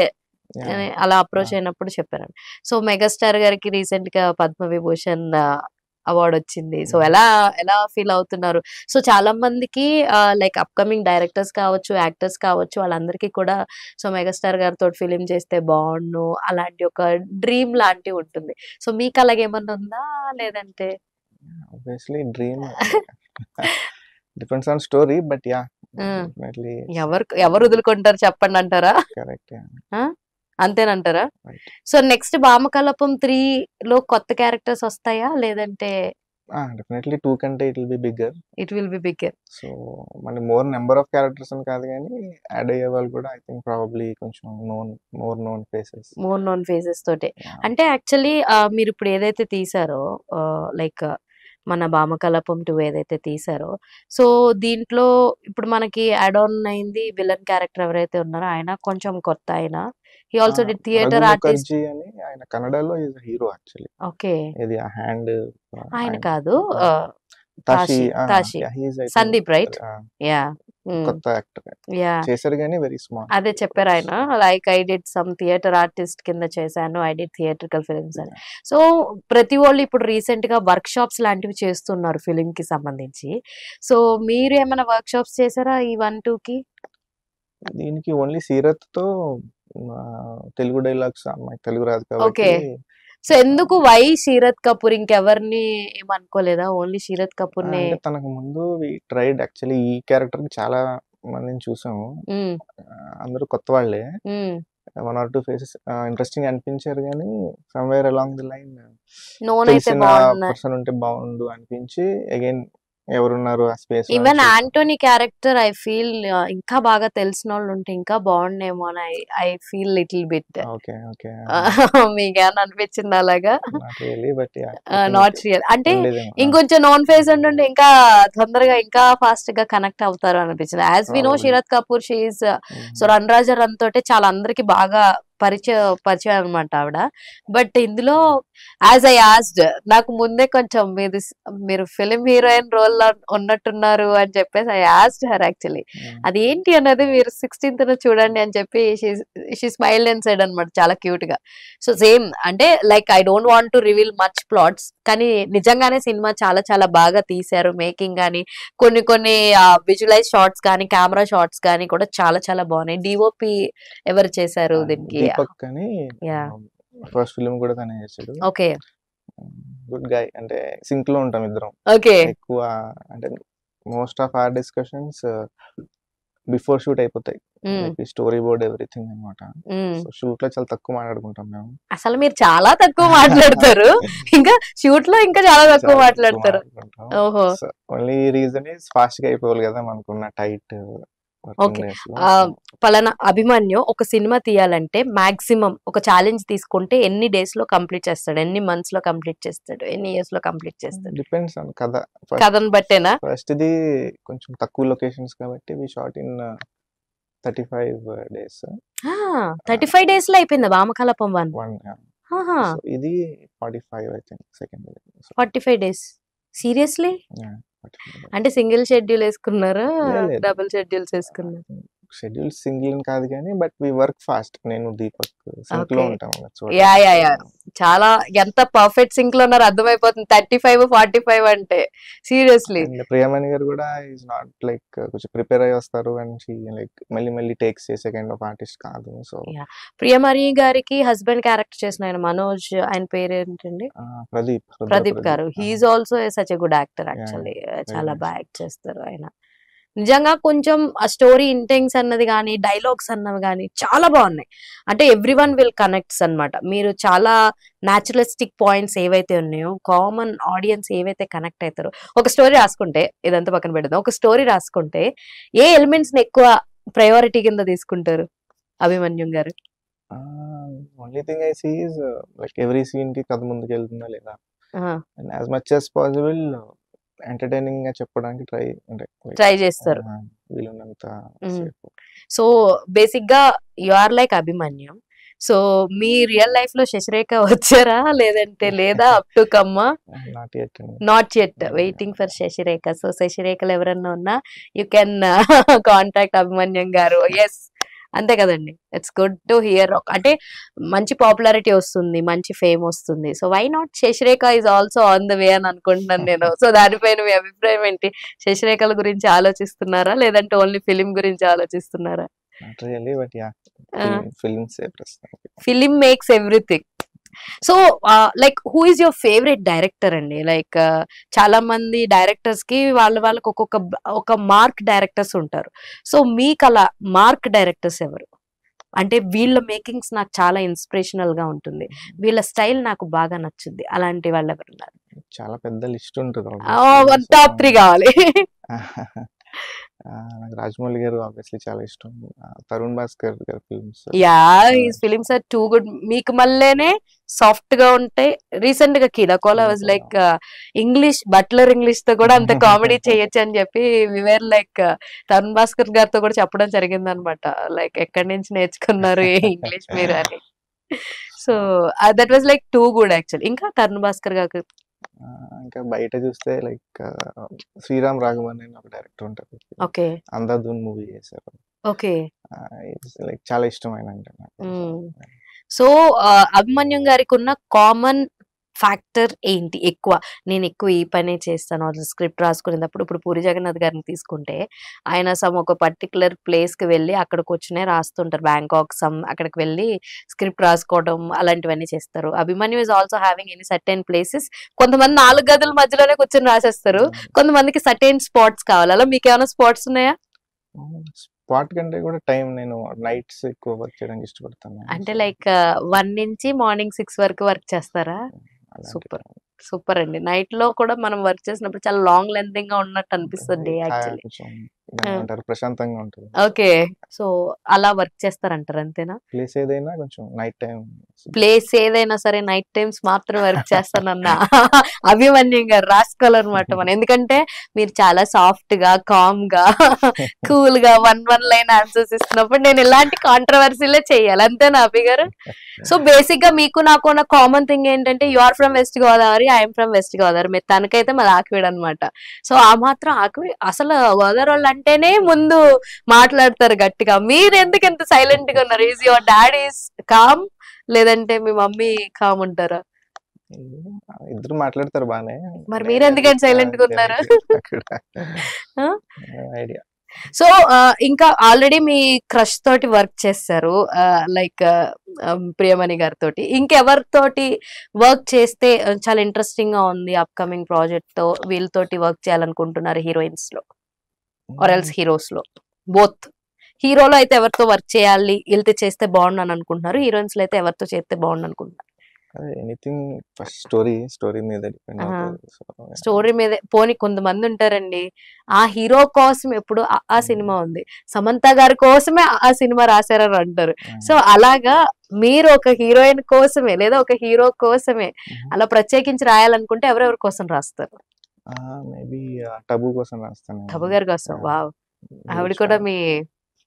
అలా అప్రోచ్ అయినప్పుడు చెప్పారండి. సో మెగాస్టార్ గారికి రీసెంట్ గా పద్మవిభూషణ్ అవార్డు వచ్చింది. సో ఎలా ఫీల్ అవుతున్నారు? సో చాలా మందికి లైక్ అప్కమింగ్ డైరెక్టర్స్ కావచ్చు, యాక్టర్స్ కావచ్చు, వాళ్ళందరికీ కూడా సో మెగాస్టార్ గారితో ఫిలిం చేస్తే బాగుండు అలాంటి ఒక డ్రీమ్ లాంటి ఉంటుంది. సో మీకు అలాగేమన్నా ఉందా లేదంటే? Obviously dream depends on story, but yeah definitely. ఎవరు వదులుకుంటారు చెప్పండి అంటారా? కరెక్ట్. అంతేనంటారా? సో నెక్స్ట్ బామకలపం 3 లో కొత్త క్యారెక్టర్స్ వస్తాయా లేదంటే? డెఫినెట్లీ 2 కంటే it will be bigger. So మన మోర్ నెంబర్ ఆఫ్ క్యారెక్టర్స్ అని కాదు కానీ యాడ్ అయ్యే వాళ్ళు కూడా ఐ థింక్ ప్రాబబ్లీ కొంచెం మోర్ నోన్ ఫేసెస్ తోటే. అంటే యాక్చువల్లీ మీరు ఇప్పుడు ఏదైతే తీసారో లైక్ మన బామకలపం 2 ఏదైతే తీసారో, సో దీంట్లో ఇప్పుడు మనకి యాడ్ ఆన్ అయింది విలన్ క్యారెక్టర్ ఎవరైతే ఉన్నారో ఆయన కొంచెం కొత్త. ఆయన he also did theatre artist అని. ఆయన కన్నడలో ఈజ్ హీరో యాక్చువల్లీ. ఓకే. ఇది ఆ హ్యాండ్ ఆయన కాదు తాషి సందీప్ రైట్? యా కొత్త యాక్టర్ చేశారు కానీ వెరీ స్మాల్. అదే చెప్పారు ఆయన, like I did some theatre artist కింద చేశాను, ఐ డిడ్ థియేట్రికల్ ఫిలిమ్స్ అని. సో ప్రతి వాళ్ళు ఇప్పుడు రీసెంట్ గా వర్క్ షాప్స్ లాంటివి చేస్తున్నారు ఫిలిం కి సంబంధించి. సో మీరు ఏమైనా వర్క్ షాప్స్ చేశారా ఈ 1-2 కి? దీనికి ఓన్లీ సీరత్ తో తెలుగు డైలాగ్స్, అమ్మాయి తెలుగు రాదు కాబట్టి. సో ఎందుకు వై శరత్ కపూర్? ఇంకెవరిని ఏమనుకోలేదా? ఓన్లీ శరత్ కపూర్ నే? తనకు ముందు ట్రైడ్ యాక్చువల్లీ ఈ క్యారెక్టర్ కి చాలా మందిని చూసాము, అందరూ కొత్త వాళ్ళే. 1 or 2 ఫేసెస్ ఇంట్రెస్టింగ్ అనిపించారు కానీ somewhere along the line known అయితే తెలిసిన బాగున్నాయి. పర్సన్ ఉంటే బాగుండు అనిపించి అగైన్ ఎవరున్నారు ఆ space even Antony character I feel ఇంకా బాగా తెలిసిన వాళ్ళు ఉంటే ఇంకా బాగుండేమో అని I feel little bit. Okay okay మీకేమన్నా అనిపించింది అలాగా? Not really but not real అంటే ఉండేదేమో ఇంకొంచెం నాన్ ఫేస్ ఉంటుండే ఇంకా తొందరగా ఇంకా ఫాస్ట్ గా కనెక్ట్ అవుతారు అనిపించింది. As we know Probably. Sharath Kapoor she's so రణరాజ రన్ తోటే చాలా అందరికి బాగా పరిచయం అనమాట ఆవిడ. బట్ ఇందులో యాజ్ ఐ ఆస్డ్ నాకు ముందే కొంచెం మీరు ఫిలిం హీరోయిన్ రోల్ లో ఉన్నట్టున్నారు అని చెప్పేసి ఐ ఆస్డ్ హర్ యాక్చువల్లీ అది ఏంటి అన్నది మీరు 16th చూడండి అని చెప్పి షీ స్మైల్ అండ్ సైడ్ అనమాట చాలా క్యూట్ గా. సో సేమ్ అంటే like I don't want to reveal much plots కానీ నిజంగానే సినిమా చాలా చాలా బాగా తీశారు. మేకింగ్ కానీ కొన్ని విజువలైజ్ షార్ట్స్ కానీ కెమెరా షార్ట్స్ కానీ కూడా చాలా చాలా బాగున్నాయి. డిఓపి ఎవరు చేశారు దీనికి? దీపక్ అని Yeah. ఫస్ట్ ఫిలిం కూడా తనే చేశాడు. ఓకే గుడ్ గాయ్ అంటే సింక్ లో ఉంటాం ఇద్దరం ఓకే ఎక్కువ అంటే most of our discussions before shoot అయిపోతాయి. స్టోరీ బోర్డ్ ఎవ్రీథింగ్ అనమాట. సో షూట్ లో చాలా తక్కువ మాట్లాడుకుంటాం మేము. అసలు మీరు చాలా తక్కువ మాట్లాడతారు ఇంకా షూట్ లో ఇంకా చాలా తక్కువ మాట్లాడతారు. ఓహో ఓన్లీ రీజన్ ఇస్ ఫాస్ట్ గా అయిపోవాలి కదా మనకున్న టైట్ Okay. పలానా అభిమన్యు ఒక సినిమా తీయాలంటే మాక్సిమం ఒక ఛాలెంజ్ తీసుకుంటే ఎన్ని డేస్ లో కంప్లీట్ చేస్తాడు, ఎన్ని మంత్స్ లో కంప్లీట్ చేస్తాడు, ఎన్ని ఇయర్స్ లో కంప్లీట్ చేస్తాడు? డిపెండ్స్ ఆన్ కథ. కథను బట్టేనా? ఫస్ట్ ఇది కొంచెం తక్కువ లొకేషన్స్ కాబట్టి we shot in 35 days. 35 days లో అయిపోయిందా వామకలపం 1? ఇది 45 I think second 45 days. Seriously? అంటే సింగిల్ షెడ్యూల్ వేసుకున్నారా డబుల్ షెడ్యూల్స్ వేసుకున్నారా? షెడ్యూల్ సింగిల్ కాదు కానీ బట్ వి వర్క్ ఫాస్ట్. నేను దీపక్ సింక్ లో ఉంటాం. యా యా యా చాలా ఎంత పర్ఫెక్ట్ సింక్ లో ఉన్నారు అర్థమైపోతుంది. 35-45 అంటే సీరియస్లీ. ప్రియమణి గారు కూడా ఈజ్ నాట్ లైక్ కొంచెం ప్రిపేర్ అయ్యి వస్తారు అండ్ లైక్ మళ్ళీ టేక్స్ చేసే కైండ్ ఆఫ్ ఆర్టిస్ట్ కాదు. సో ప్రియమణి గారికి హస్బెండ్ క్యారెక్టర్ చేసిన ఆయన మనోజ్, ఆయన పేరు ఏంటండి? ప్రదీప్ గారు. He's also such a good actor actually. చాలా బాగా యాక్ట్ చేస్తారు ఆయన. నిజంగా కొంచెం ఆ స్టోరీ ఇంటెన్స్ అన్నది కానీ డైలాగ్స్ అన్నవి కానీ చాలా బాగున్నాయి. అంటే ఎవ్రీ వన్ విల్ కనెక్ట్స్ అనమాట. మీరు చాలా న్యాచురలిస్టిక్ పాయింట్స్ ఏవైతే ఉన్నాయో కామన్ ఆడియన్స్ ఏవైతే కనెక్ట్ అవుతారో ఒక స్టోరీ రాసుకుంటే ఇదంతా పక్కన పెడదాం. ఒక స్టోరీ రాసుకుంటే ఏ ఎలిమెంట్స్ ని ఎక్కువ ప్రయారిటీ కింద తీసుకుంటారు అభిమన్యు గారు? Only thing I see is like every scene కి కథ ముందుకు వెళ్తుందా లేదా and as much as possible entertaining గా చెప్పడానికి ట్రై చేస్తారు వీలున్నంత. సో బేసిక్ గా you are like Abhimanyu. So మీ రియల్ లైఫ్ లో శశిరేఖ వచ్చారా లేదంటే లేదా అప్ టు కమ్మా? Not yet waiting for Sasirekha. So శశిరేఖలు ఎవరన్నా ఉన్నా యూ కెన్ కాంటాక్ట్ అభిమన్యం గారు. ఎస్ అంతే కదండి. It's good to hear. అంటే మంచి పాపులారిటీ వస్తుంది, మంచి ఫేమ్ వస్తుంది. So why not Shashirekha is also on the way అని అనుకుంటున్నాను నేను. సో దానిపైన మీ అభిప్రాయం ఏంటి? శశిరేఖల గురించి ఆలోచిస్తున్నారా లేదంటే ఓన్లీ ఫిలిం గురించి ఆలోచిస్తున్నారా? Film makes everything. So like who is your favourite director అండి? లైక్ చాలా మంది డైరెక్టర్స్ కి వాళ్ళకి ఒక మార్క్ డైరెక్టర్స్ ఉంటారు. సో మీకు అలా మార్క్ డైరెక్టర్స్ ఎవరు? అంటే వీళ్ళ మేకింగ్స్ నాకు చాలా ఇన్స్పిరేషనల్ గా ఉంటుంది, వీళ్ళ స్టైల్ నాకు బాగా నచ్చుద్ది, అలాంటి వాళ్ళు ఎవరు ఉన్నారు? చాలా పెద్ద లిస్ట్ ఉంటుంది. టాప్ 3 కావాలి. నాకు రాజమౌళి గారు ఆబ్వియస్లీ చాలా ఇష్టం. తరుణ్ భాస్కర్ గారి films, yeah his films are too good. మీకు మళ్ళీనే సాఫ్ట్ గా ఉంటాయి. రీసెంట్ గా Keedaa Cola was like English butler English తో కూడా అంత కామెడీ చేయొచ్చు అని చెప్పి వివేర్ లైక్ తరుణ్ భాస్కర్ గారితో కూడా చెప్పడం జరిగింది అనమాట. లైక్ ఎక్కడి నుంచి నేర్చుకున్నారు ఇంగ్లీష్ మీరు అని. So that was like too good actual. ఇంకా తరుణ్ భాస్కర్ గారు ఇంకా బయట చూస్తే లైక్ శ్రీరామ్ రాఘవన్ అని ఒక డైరెక్టర్ ఉంటారు. ఓకే అంధాధున్ మూవీ చేశారు. ఓకే లైక్ చాలా ఇష్టం ఆయన అంటే. సో అభిమన్యం గారికి ఉన్న కామన్ ఫ్యాక్టర్ ఏంటి? ఎక్కువ నేను ఎక్కువ ఈ పనే చేస్తాను స్క్రిప్ట్ రాసుకునేటప్పుడు. ఇప్పుడు పూరి జగన్నాథ్ గారిని తీసుకుంటే ఆయన ఒక పర్టికులర్ ప్లేస్ కి వెళ్ళి అక్కడ కూర్చునే రాస్తుంటారు. బ్యాంకాక్ అక్కడికి వెళ్ళి స్క్రిప్ట్ రాసుకోవడం అలాంటివన్నీ చేస్తారు. Abhimanyu is also having any certain places. కొంతమంది 4 గదుల మధ్యలోనే కూర్చొని రాసేస్తారు, కొంతమందికి సర్టెన్ స్పాట్స్ కావాలి. అలా మీకు ఏమైనా స్పాట్స్ ఉన్నాయా? స్పాట్ కంటే కూడా టైం నేను నైట్స్ ఎక్కువ వర్క్ చేయడానికి ఇష్టపడతాను. అంటే సో లైక్ 1 నుంచి మార్నింగ్ 6 వరకు వర్క్ చేస్తారా? అలాంటి సూపర్. సూపర్ అండి. నైట్ లో కూడా మనం వర్క్ చేసినప్పుడు చాలా లాంగ్ లెంతింగ్ గా ఉన్నట్టు అనిపిస్తుంది డే యాక్చువల్లీ. కొంచెం ఏమంటారు ప్రశాంతంగా ఉంటుంది. ఓకే. సో అలా వర్క్ చేస్తారంటారు అంతేనా? ప్లేస్ ఏదైనా కొంచెం నైట్ టైం ప్లేస్ ఏదైనా సరే నైట్ టైమ్స్ మాత్రం వర్క్ చేస్తానన్న అభిమన్యం గారు రాసుకోవాలన్నమాట మనం. ఎందుకంటే మీరు చాలా సాఫ్ట్ గా కామ్ గా కూల్ గా వన్ లైన్ ఆన్సర్స్ ఇస్తున్నప్పుడు నేను ఇలాంటి కాంట్రవర్సీలే చేయాలి అంతేనా అభి గారు? సో బేసిక్ గా మీకు నాకు ఉన్న కామన్ థింగ్ ఏంటంటే you are from West Godavari, I'm from West Godavari. మీరు తనకైతే మాది ఆకివీడు అనమాట. సో ఆ మాత్రం ఆకివీ అసలు గోదావరి వాళ్ళు అంటేనే ముందు మాట్లాడతారు గట్టిగా. మీరు ఎందుకు ఎంత సైలెంట్ గా ఉన్నారు? Is your dad is com లేదంటే మీ మమ్మీ కామ్ ఉంటారా? ఇద్దరు మాట్లాడతారు బానే. మరి మీరు ఎందుకంటే సైలెంట్ గా ఉన్నారు? ఐడియా. సో ఇంకా ఆల్రెడీ మీ క్రష్ తోటి వర్క్ చేస్తారు లైక్ ప్రియమణి గారితోటి. ఇంకెవరితోటి వర్క్ చేస్తే చాలా ఇంట్రెస్టింగ్ గా ఉంది అప్కమింగ్ ప్రాజెక్ట్ తో వీళ్ళతోటి వర్క్ చేయాలనుకుంటున్నారు హీరోయిన్స్ లో ఆర్ ఎల్స్ హీరోస్ లో? బోత్. హీరోలో అయితే ఎవరితో వర్క్ చేయాలి వీళ్ళతో చేస్తే బాగుండు అని అనుకుంటున్నారు, హీరోయిన్స్ లో అయితే ఎవరితో చేస్తే బాగుండు అనుకుంటున్నారు? ఎనీథింగ్ ఫస్ట్ స్టోరీ మీద డిపెండ్ అవుతుంది. సో స్టోరీ మీద పోనీ కొంతమంది ఉంటారండి ఆ హీరో కోసం ఎప్పుడు ఆ సినిమా ఉంది, సమంత గారి కోసమే ఆ సినిమా రాశారని అంటారు. సో అలాగా మీరు ఒక హీరోయిన్ కోసమే లేదా ఒక హీరో కోసమే అలా ప్రత్యేకించి రాయాలనుకుంటే ఎవరెవరి కోసం రాస్తారు? మేబీ టబు కోసం రాస్తాను. టబు గారి కోసం. వావ్. ఆవిడ కూడా మీ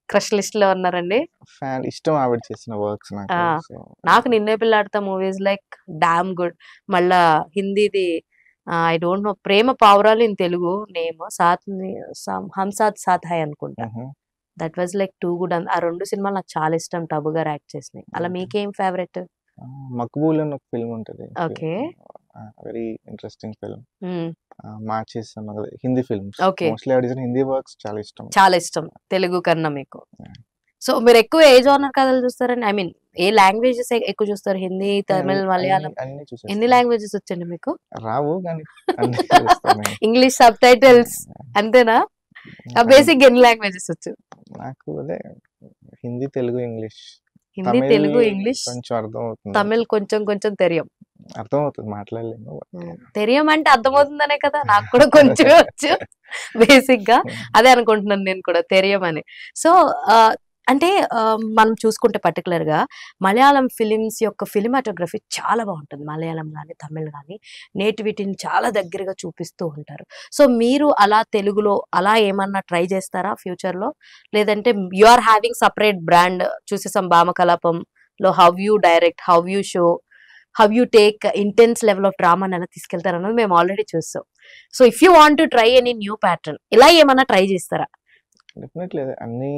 క్రష్ లిస్ట్ లో ఉన్నారండి? ఫ్యాన్ ఇష్టం ఆవిడ చేసిన వర్క్స్ నాకు. సో నాకు నిన్నే పిల్లాడతా మూవీస్ లైక్ డామ్ గుడ్. మళ్ళా హిందీది ఐ డోంట్ నో ప్రేమ పావురాలు ఇన్ తెలుగు నేమ్ హమ్ సాత్ సాత్ హై అనుకుంటా. That was like too good. ఆ రెండు సినిమాలు నాకు చాలా ఇష్టం టబు గారు యాక్ట్ చేసినాయి. అలా మీకేం ఫేవరెట్? మక్బూల్ అని ఒక ఫిల్మ్ ఉంటది, okay. Very interesting film. Marches Hindi films okay. Mostly ఆవిడ చేసిన హిందీ వర్క్స్ చాలా ఇష్టం. చాలా ఇష్టం తెలుగు కన్నా మీకు. సో మీరు ఎక్కువ ఏ జోనర్ కథలు చూస్తారండి? ఐ మీన్ ఏ లాంగ్వేజెస్ ఎక్కువ చూస్తారు? హిందీ, తమిళ్, మలయాళం? అన్ని చూసేస్తాను. ఎన్ని లాంగ్వేజెస్ వచ్చండి మీకు? రావు కానీ అన్ని చూస్తాను. ఇంగ్లీష్ సబ్ టైటిల్స్ అంతేనా? బేసిక్ ఎన్ని లాంగ్వేజెస్ వచ్చు? నాకు అదే హిందీ, తెలుగు, ఇంగ్లీష్. హిందీ, తెలుగు, ఇంగ్లీష్, కొంచెం అర్థం అవుతుంది. తమిళ్ కొంచెం కొంచెం తెలియం. అర్థం అవుతుంది, మాట్లాడలేను. తెలియం అంటే అర్థమవుతుందనే కదా, నాకు కూడా కొంచెం వచ్చు బేసిక్ గా. అదే అనుకుంటున్నాను నేను కూడా తెలియం అని. సో అంటే మనం చూసుకుంటే పర్టికులర్ గా మలయాళం ఫిలిమ్స్ యొక్క ఫిలిమాటోగ్రఫీ చాలా బాగుంటుంది. మలయాళం కానీ తమిళ్ కానీ నేటివిటీని చాలా దగ్గరగా చూపిస్తూ ఉంటారు. సో మీరు అలా తెలుగులో అలా ఏమన్నా ట్రై చేస్తారా ఫ్యూచర్ లో? లేదంటే you are having separate brand? చూసేసాం భామకలాపం లో how you direct, how you show, how you take intense level of డ్రామాని ఎలా తీసుకెళ్తారు అన్నది మేము ఆల్రెడీ చూస్తాం. So if you want to try any new pattern ఇలా ఏమన్నా ట్రై చేస్తారా? డెఫినెట్లీ అన్ని.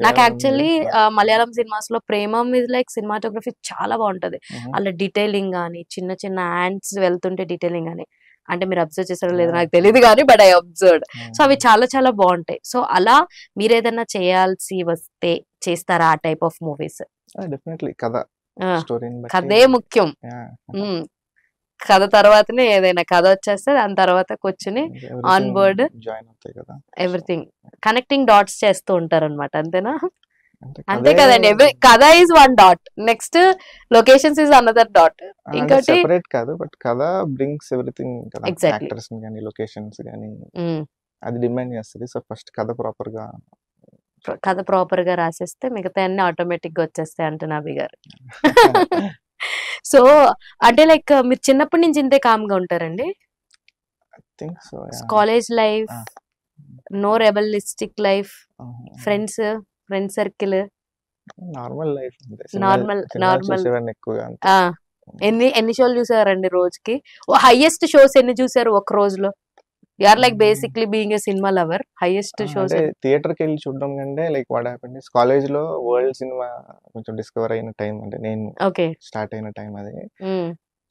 నాకు యాక్చువల్లీ మలయాళం సినిమాస్ లో ప్రేమం ఇస్ లైక్ సినిమాటోగ్రఫీ చాలా బాగుంటది. అలా డీటెయిలింగ్ గానీ చిన్న చిన్న హ్యాండ్స్ వెళ్తుంటే డీటెయిలింగ్ గానీ, అంటే మీరు అబ్జర్వ్ చేస్తారో లేదో నాకు తెలియదు కానీ బట్ ఐ అబ్జర్వ్డ్. సో అవి చాలా చాలా బాగుంటాయి. సో అలా మీరు ఏదైనా చేయాల్సి వస్తే చేస్తారా ఆ టైప్ ఆఫ్ మూవీస్? డెఫినెట్లీ కథ, స్టోరీని బట్టి. కథే ముఖ్యం. కథ తర్వాతనే ఏదైనా కథ వచ్చేస్తే దాని తర్వాత కూర్చుని ఆన్ బోర్డ్ జాయిన్ అవుతాయి కదా, ఎవ్రీథింగ్ కనెక్టింగ్ డాట్స్ చేస్తూ ఉంటారు అనమాట. అంతేనా? అంటే అంతే కదండి. కథ is one dot, next locations is another dot. ఇంకోటి సెపరేట్ కాదు బట్ కథ బ్రింగ్స్ ఎవ్రీథింగ్ కదా. Exactly. యాక్టర్స్ కానీ లొకేషన్స్ కానీ అది డిమాండ్ చేస్తుంది. సో ఫస్ట్ కథ ప్రాపర్ గా రాసేస్తే మిగతా అన్ని ఆటోమేటిక్ గా వచ్చేస్తాయి అంటున్నా అభి గారు. సో అంటే లైక్ మీరు చిన్నప్పటి నుంచి ఇంతే కామ్ గా ఉంటారండి? College life, no rebellistic life, friend circle, normal life. ఎక్కువగా ఎన్ని షోలు చూసారండి రోజుకి? హైయెస్ట్ షోస్ ఎన్ని చూసారు ఒక రోజులో? You're like basically being a cinema lover, highest shows theatre కి వెళ్ళి చూడడం కంటే like what happened is college లో వరల్డ్ సినిమా కొంచెం డిస్కవర్ అయిన టైం, అంటే నేను స్టార్ట్ అయిన టైం అది.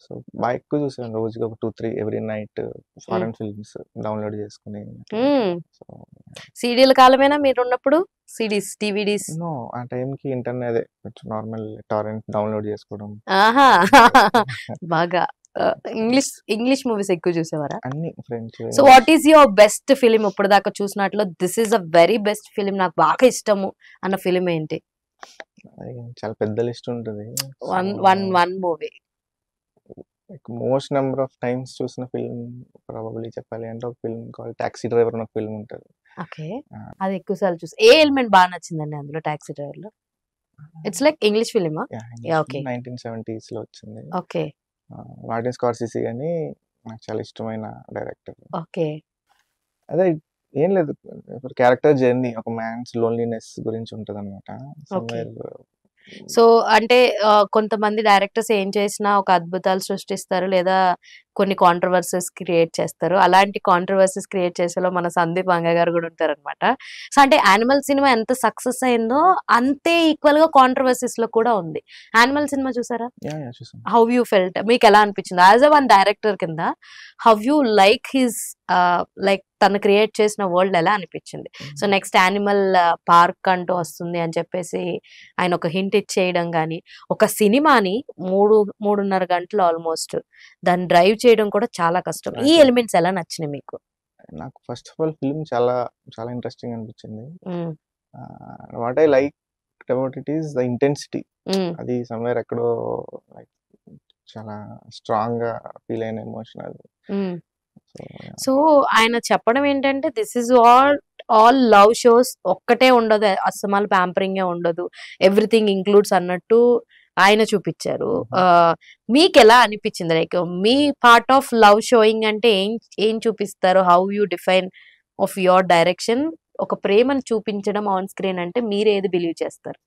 సో బాగా ఎక్కువ చూసాను, రోజుకి ఒక 2-3 every night foreign films download చేసుకుని. సీడీల కాలమేనా మీరు ఉన్నప్పుడు? CDs, DVDs? నో, ఆ టైం కి ఇంటర్నెట్ కొంచెం నార్మల్ టారెంట్ డౌన్లోడ్ చేసుకోవడం. బాగా ఇంగ్లీష్ మూవీస్ ఎక్కువ చూసేవారా? అన్ని French, so what is your best film ఇప్పుడు దాకా చూసినట్లో this is a very best film నాకు బాగా ఇష్టము అన్న ఫిలిం ఏంటి? చాలా పెద్ద లిస్ట్ ఉంటుంది. One movie. Most number of times చూసిన ఫిల్మ్ ప్రాబబ్లీ చెప్పాలి అంటే ఒక ఫిల్మ్ కాల్ టాక్సీ డ్రైవర్ అని ఒక ఫిల్మ్ ఉంటుంది. ఓకే, అది ఎక్కువ సార్లు చూసి. ఏ ఎలిమెంట్ బాగా నచ్చిందండి అందులో టాక్సీ డ్రైవర్ లో? ఇట్స్ లైక్ ఇంగ్లీష్ ఫిలిమా? Okay. 1970s లో వచ్చింది. ఓకే మార్టిన్ స్కార్సిసి అని నాకు చాలా ఇష్టమైన డైరెక్టర్. ఓకే అదే ఏం లేదు, క్యారెక్టర్ జర్నీ, ఒక మ్యాన్స్ లోన్లీనెస్ గురించి ఉంటది అనమాట. సో అంటే కొంతమంది డైరెక్టర్స్ ఏం చేసినా ఒక అద్భుతాలు సృష్టిస్తారు లేదా కొన్ని కాంట్రవర్సీస్ క్రియేట్ చేస్తారు. అలాంటి కాంట్రవర్సీస్ క్రియేట్ చేసేలో మన సందీప్ వంగ గారు కూడా ఉంటారనమాట. సో అంటే యానిమల్ సినిమా ఎంత సక్సెస్ అయిందో అంతే ఈక్వల్ గా కాంట్రవర్సీస్ లో కూడా ఉంది. యానిమల్ సినిమా చూసారా? How you felt? మీకు ఎలా అనిపించింది యాజ్ అ వన్ డైరెక్టర్ కింద? How you like his like తను క్రియేట్ చేసిన వరల్డ్ ఎలా అనిపించింది? సో నెక్స్ట్ యానిమల్ పార్క్ అంటూ వస్తుంది అని చెప్పేసి ఆయన ఒక హింట్ ఇచ్చేయడం కానీ, ఒక సినిమాని 3.5 గంటలు ఆల్మోస్ట్ దాన్ని డ్రైవ్ చేయడం కూడా చాలా కష్టం. ఈ ఎలిమెంట్స్ ఎలా నచ్చినాయి మీకు? నాకు ఫస్ట్ ఆఫ్ ఆల్ ఫిల్మ్ చాలా చాలా ఇంట్రెస్టింగ్ అనిపించింది. What I like about it is the intensity. అది సమ్వేర్ ఎక్కడో లైక్ చాలా స్ట్రాంగ్ గా ఫీల్ అయిన ఎమోషన్ అది. సో ఆయన చెప్పడం ఏంటంటే this is all love shows ఒక్కటే ఉండదు, అస్సమాల్ ప్యాంపరింగ్ ఉండదు, ఎవ్రీథింగ్ ఇంక్లూడ్స్ అన్నట్టు ఆయన చూపించారు. మీకు ఎలా అనిపించింది? లైక్ మీ పార్ట్ ఆఫ్ లవ్ షోయింగ్ అంటే ఏం చూపిస్తారు? How you define of your direction? ఒక ప్రేమను చూపించడం ఆన్ స్క్రీన్ అంటే మీరు ఏది బిలీవ్ చేస్తారు?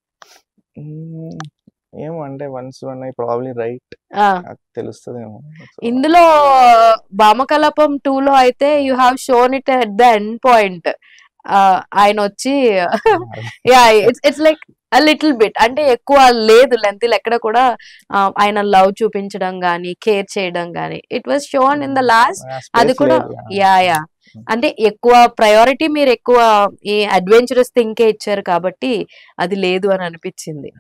ఏమో అంటే once one I probably right తెలుస్తుందేమో. ఇందులో భామకలాపం 2 లో అయితే you have shown it at the end point. ఆయన వచ్చి yeah it's like a little bit, అంటే ఎక్కువ లేదు లెంత్ ఎక్కడ కూడా ఆయన లవ్ చూపించడం గానీ కేర్ చేయడం గానీ it was shown in the last. అది కూడా యా అంటే ఎక్కువ ప్రయారిటీ మీరు ఎక్కువ ఈ అడ్వెంచరస్ థింకే ఇచ్చారు కాబట్టి అది లేదు అని అనిపించింది.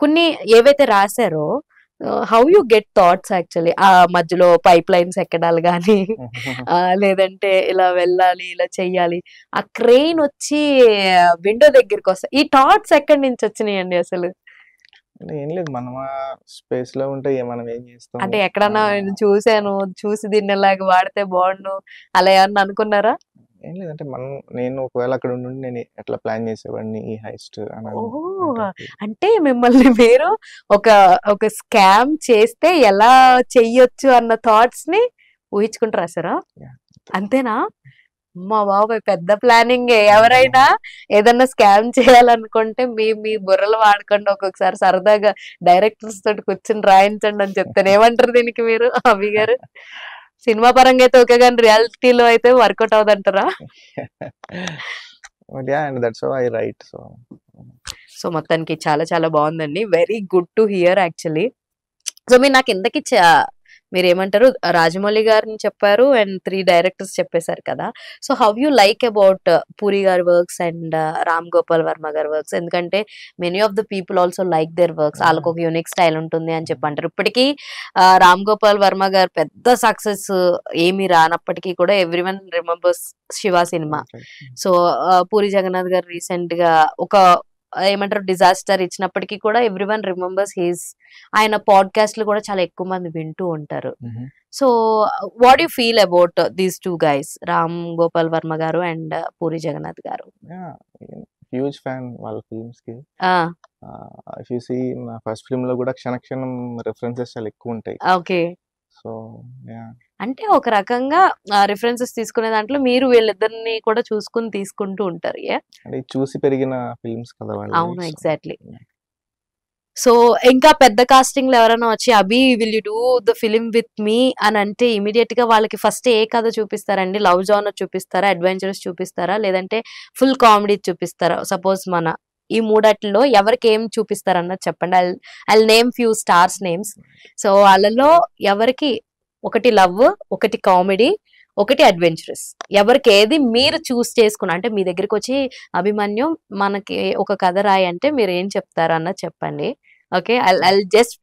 కొన్ని ఏవైతే రాశారో how you get thoughts actually ఆ మధ్యలో పైప్ లైన్స్ ఎక్కడాలు కానీ లేదంటే ఇలా వెళ్ళాలి ఇలా చెయ్యాలి, ఆ క్రెయిన్ వచ్చి విండో దగ్గరికి వస్తా, ఈ థాట్స్ ఎక్కడి నుంచి వచ్చినాయండి అసలు? ఏం లేదు, మనం స్పేస్ లో ఉంటే మనం ఏం చేస్తాం అంటే ఎక్కడన్నా చూసాను చూసి దీన్ని ఇలాగ వాడితే బాగుండు అలా ఏమన్నా అనుకున్నారా? ఏం లేదంటే నేను ఒకవేళ అక్కడ ఉండి నేను ఎట్లా ప్లాన్ చేసేవాడిని ఈ హైస్ట్ అంటే మిమ్మల్ని మీరు ఒక స్కామ్ చేస్తే ఎలా చెయ్యొచ్చు అన్న థాట్స్ ని ఊహించుకుంటూ రాసారా? అంతేనా? మా బాబాయ్ పెద్ద ప్లానింగ్. ఎవరైనా ఏదన్నా స్కామ్ చేయాలనుకుంటే మీ బుర్రలు వాడకుండా ఒక్కొక్కసారి సరదాగా డైరెక్టర్స్ తోటి కూర్చొని రాయించండి అని చెప్తాను. ఏమంటారు దీనికి మీరు అభి గారు? సినిమా పరంగా అయితే ఓకే కానీ రియాలిటీలో అయితే వర్కౌట్ అవుదంటారా? సో మొత్తానికి చాలా చాలా బాగుందండి. Very good to here actually. So మీరు నాకు ఇంతకీ మీరు ఏమంటారు రాజమౌళి గారిని చెప్పారు అండ్ 3 డైరెక్టర్స్ చెప్పేశారు కదా. So how you like about puri గారి వర్క్స్ అండ్ రామ్ గోపాల్ వర్మ గారి వర్క్స్? ఎందుకంటే many of the people also like there works. వాళ్ళకు ఒక యూనిక్ స్టైల్ ఉంటుంది అని చెప్పి అంటారు. ఇప్పటికీ రామ్ గోపాల్ వర్మ గారు పెద్ద సక్సెస్ ఏమి రానప్పటికీ కూడా ఎవ్రీవన్ రిమెంబర్స్ శివ సినిమా. సో పూరి జగన్నాథ్ గారు రీసెంట్ గా ఒక ఏమంటారు డిజాస్టర్ ఇచ్చినప్పటికీ కూడా ఎవ్రీవన్ రిమెంబర్స్ హిస్. ఆయన పాడ్కాస్ట్లు కూడా చాలా ఎక్కువ మంది వింటూ ఉంటారు. So what you feel about these 2 guys, Ram Gopal Varma గారు అండ్ పూరి జగన్నాథ్ గారు? హ్యూజ్ ఫ్యాన్ వాళ్ళ ఫిల్మ్స్ కి. ఇఫ్ యు సీ నా ఫస్ట్ ఫిల్మ్ లో కూడా క్షణక్షణం రెఫరెన్సెస్ చాలా ఎక్కువ ఉంటాయి. ఓకే, సో అంటే ఒక రకంగా రిఫరెన్సెస్ తీసుకునే దాంట్లో మీరు వీళ్ళిద్దరిని కూడా చూసుకుని తీసుకుంటూ ఉంటారు. అంటే చూసి పెరిగిన ఫిల్మ్స్ కదా వాళ్ళు. అవును, ఎగ్జాక్ట్లీ. సో ఇంకా పెద్ద కాస్టింగ్ లో ఎవరైనా వచ్చి Abhi will you do the film with me అని అంటే ఇమీడియట్ గా వాళ్ళకి ఫస్ట్ ఏ కథ చూపిస్తారండి? లవ్ జానర్ చూపిస్తారా, అడ్వెంచరస్ చూపిస్తారా, లేదంటే ఫుల్ కామెడీ చూపిస్తారా? సపోజ్ మన ఈ మూడట్లో ఎవరికి ఏం చూపిస్తారన్నది చెప్పండి. I name few stars names. So వాళ్ళలో ఎవరికి ఒకటి లవ్, ఒకటి కామెడీ, ఒకటి అడ్వెంచరస్, ఎవరికి ఏది మీరు చూస్ చేసుకున్నా అంటే మీ దగ్గరికి వచ్చి అభిమన్యు మనకి ఒక కథ రాయి అంటే మీరు ఏం చెప్తారు అన్నది చెప్పండి. Okay, I just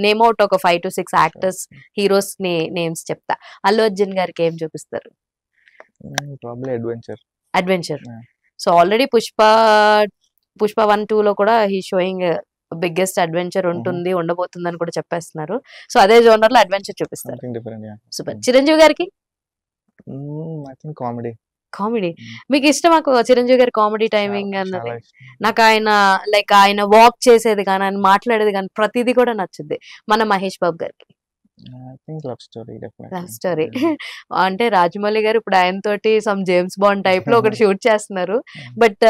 name out ఒక 5 to 6 యాక్టర్స్ హీరోస్ నేమ్స్ చెప్తా. అల్లు అర్జున్ గారికి ఏం చూపిస్తారు? Probably adventure. Adventure. Yeah. So already Pushpa 1, 2 లో కూడా హీ షోయింగ్ బిగ్గెస్ట్ అడ్వెంచర్ ఉంటుంది, ఉండబోతుంది అని కూడా చెప్పేస్తున్నారు. సో అదే జోనర్ లో అడ్వెంచర్ చూపిస్తారు. Something different. Yeah. Super. Chiranjeevi గారికి ఐ థింక్ కామెడీ. కామెడీ. మీకు ఇష్టమా చిరంజీవి గారి కామెడీ టైమింగ్ చాలా అన్నది? ఇష్టం. నాకు ఆయన లైక్ ఆయన వాక్ చేసేది కానీ, ఆయన మాట్లాడేది కానీ ప్రతిదీ కూడా నచ్చుద్ది. మన మహేష్ బాబు గారికి I think love story definitely. Love story. అంటే రాజమౌళి గారు ఇప్పుడు ఆయనతోటి సమ్ జేమ్స్ బాండ్ టైప్ లో ఒకటి షూట్ చేస్తున్నారు. బట్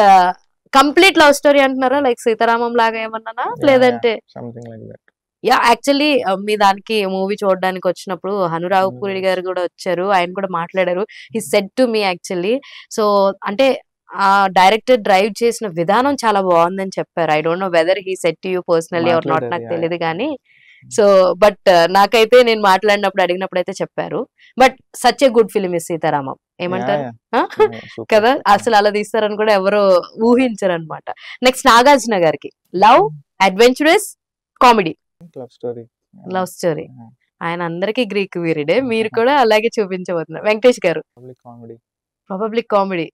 కంప్లీట్ లవ్ స్టోరీ అంటున్నారా, లైక్ సీతారామం లాగా ఏమన్నానా, లేదంటే? Something like that. Yeah, actually మీ దానికి మూవీ చూడడానికి వచ్చినప్పుడు హనురావుపూరి గారు కూడా వచ్చారు, ఆయన కూడా మాట్లాడారు. He said to me actually. So అంటే ఆ డైరెక్టర్ డ్రైవ్ చేసిన విధానం చాలా బాగుందని చెప్పారు. I don't know whether he said to you personally or not, నాకు తెలియదు కానీ. సో బట్ నాకైతే నేను మాట్లాడినప్పుడు అడిగినప్పుడు అయితే చెప్పారు. But such a good film is Sitaramam. ఏమంటారు కదా, అసలు అలా తీస్తారని కూడా ఎవరు ఊహించరు అనమాట. నెక్స్ట్ నాగార్జున గారికి love, adventurous, comedy. Love story. Love story. ఆయన అందరికీ గ్రీక్ వీరుడే, మీరు కూడా అలాగే చూపించబోతున్నారు. Venkatesh garu comedy. Probably comedy.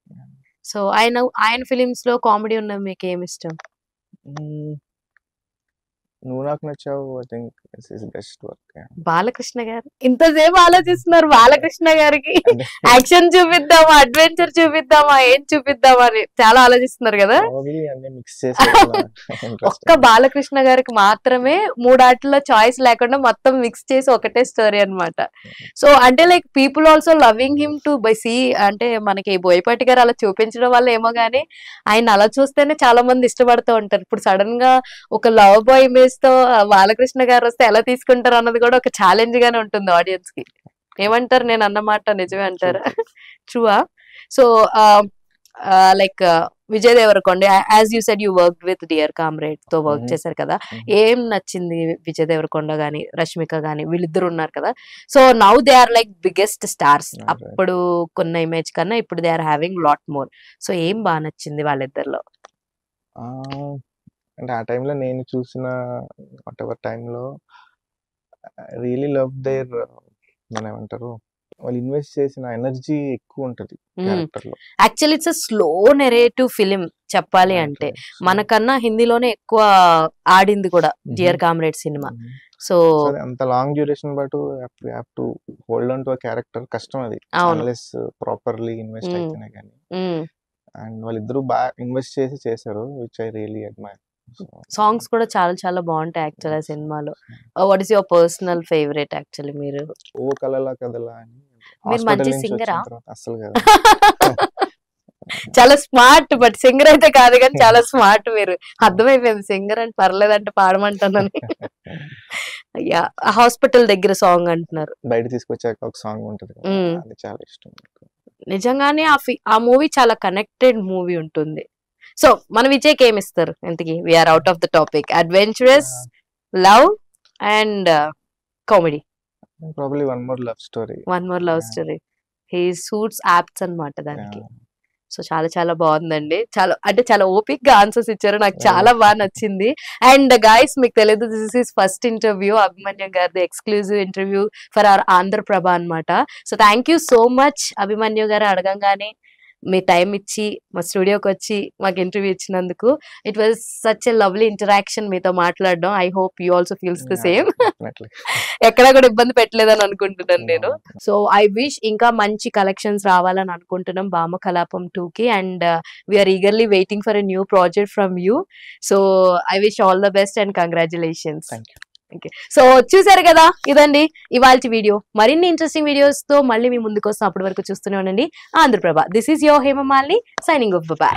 So ఆయన ఫిలిమ్స్ లో కామెడీ ఉన్నది మీకు ఏమి ఇష్టం? నువ్వు నాకు నచ్చావు. I think this is best work. Balakrishna garu ఇంతసేపు ఆలోచిస్తున్నారు. బాలకృష్ణ గారికి యాక్షన్ చూపిద్దామా, అడ్వెంచర్ చూపిద్దామా, ఏం చూపిద్దామా అని చాలా ఆలోచిస్తున్నారు కదా. మిక్స్ చేసి ఒక్క బాలకృష్ణ గారికి మాత్రమే 3 ఆటల్లో చాయిస్ లేకుండా మొత్తం మిక్స్ చేసి ఒకటే స్టోరీ అన్నమాట. సో అంటే like people also loving him to by see. అంటే మనకి బోయపాటి గారు అలా చూపించడం వల్ల ఏమో గానీ ఆయన అలా చూస్తేనే చాలా మంది ఇష్టపడుతూ ఉంటారు. ఇప్పుడు సడన్ గా ఒక లవ్ బాయ్ ఇమేజ్ తో బాలకృష్ణ గారు వస్తే ఎలా తీసుకుంటారు అన్నది కూడా ఒక ఛాలెంజ్ గానే ఉంటుంది ఆడియన్స్ కి. ఏమంటారు, నేను అన్నమాట నిజమే అంటారా? ట్రూవా? So like Vijay Devarakonda, as you said you work with Dear Comrade తో వర్క్ చేశారు కదా, ఏం నచ్చింది విజయ్ దేవరకొండ గాని రష్మిక గాని, వీళ్ళిద్దరు ఉన్నారు కదా. So now they are like biggest stars. అప్పుడు కొన్న ఇమేజ్ కన్నా ఇప్పుడు they are having lot more. So ఏం బాగా నచ్చింది వాళ్ళిద్దరిలో? అంటే ఆ టైంలో నేను చూసిన వాట్ ఎవర్ టైంలో రియలీ లవ్ దేర్, మన ఏమంటారు, వాళ్ళు ఇన్వెస్ట్ చేసిన ఎనర్జీ ఎక్కువ ఉంటది క్యారెక్టర్ లో. Actually it's slow narrative film చెప్పాలి అంటే. మనకన్నా హిందీలోనే ఎక్కువ ఆడింది కూడా డియర్ కామ్రేడ్ సినిమా. సో అంత long duration but have to hold on to a character కష్టం అది, అన్లెస్ ప్రాపర్లీ ఇన్వెస్ట్ అయితేనే కానీ. అండ్ వాళ్ళిద్దరూ బాగా ఇన్వెస్ట్ చేసి చేశారు, which I really admire. Songs కూడా చాలా చాలా బాగుంటాయి యాక్చువల్ సినిమాలో. What is your personal favourite actually? మీరు ఓ కలలా కదలా అని. మీరు మంచి సింగరా? అసలు కదా. చాలా స్మార్ట్, బట్ సింగర్ అయితే కాదు కానీ చాలా స్మార్ట్. మీరు అర్థమైపోయింది, సింగర్ అంటే పర్లేదంటే పాడమంటానని. యా, హాస్పిటల్ దగ్గర సాంగ్ అంటున్నారు, బయట తీసుకొచ్చాక ఒక సాంగ్ ఉంటది, అది చాలా ఇష్టం. నిజంగానే ఆ మూవీ చాలా కనెక్టెడ్ మూవీ ఉంటుంది. సో మన విజయ్కి ఏమి ఇస్తారు ఇంతకీ? We're out of the topic. Adventurous, love and comedy. Probably one more love story. One more love story. He suits apts అన్నమాట దానికి. సో చాలా చాలా బాగుందండి. చాలా అంటే చాలా ఓపిక్ గా ఆన్సర్స్ ఇచ్చారు, నాకు చాలా బాగా నచ్చింది. అండ్ గైస్ మీకు తెలియదు, this is first interview, Abhimanyu గారిది exclusive interview for our Andhraprabha అన్నమాట. So thank you so much Abhimanyu garu, అడగంగానే మీ టైం ఇచ్చి మా స్టూడియోకి వచ్చి మాకు ఇంటర్వ్యూ ఇచ్చినందుకు. It was such a lovely interaction మీతో మాట్లాడడం. I hope you also feels the same. ఎక్కడా కూడా ఇబ్బంది పెట్టలేదని అనుకుంటున్నాను నేను. సో ఐ విష్ ఇంకా మంచి కలెక్షన్స్ రావాలని అనుకుంటున్నాం భామ కలాపం 2కి. And we're eagerly waiting for a new project from you. So I wish all the best and congratulations. So చూసారు కదా, ఇదండి ఇవాల్టి వీడియో. మరిన్ని ఇంట్రెస్టింగ్ వీడియోస్ తో మళ్ళీ మీ ముందుకు వస్తాం. అప్పటి వరకు చూస్తూనే ఉండండి Andhraprabha. This is your Hemamalini signing off. By.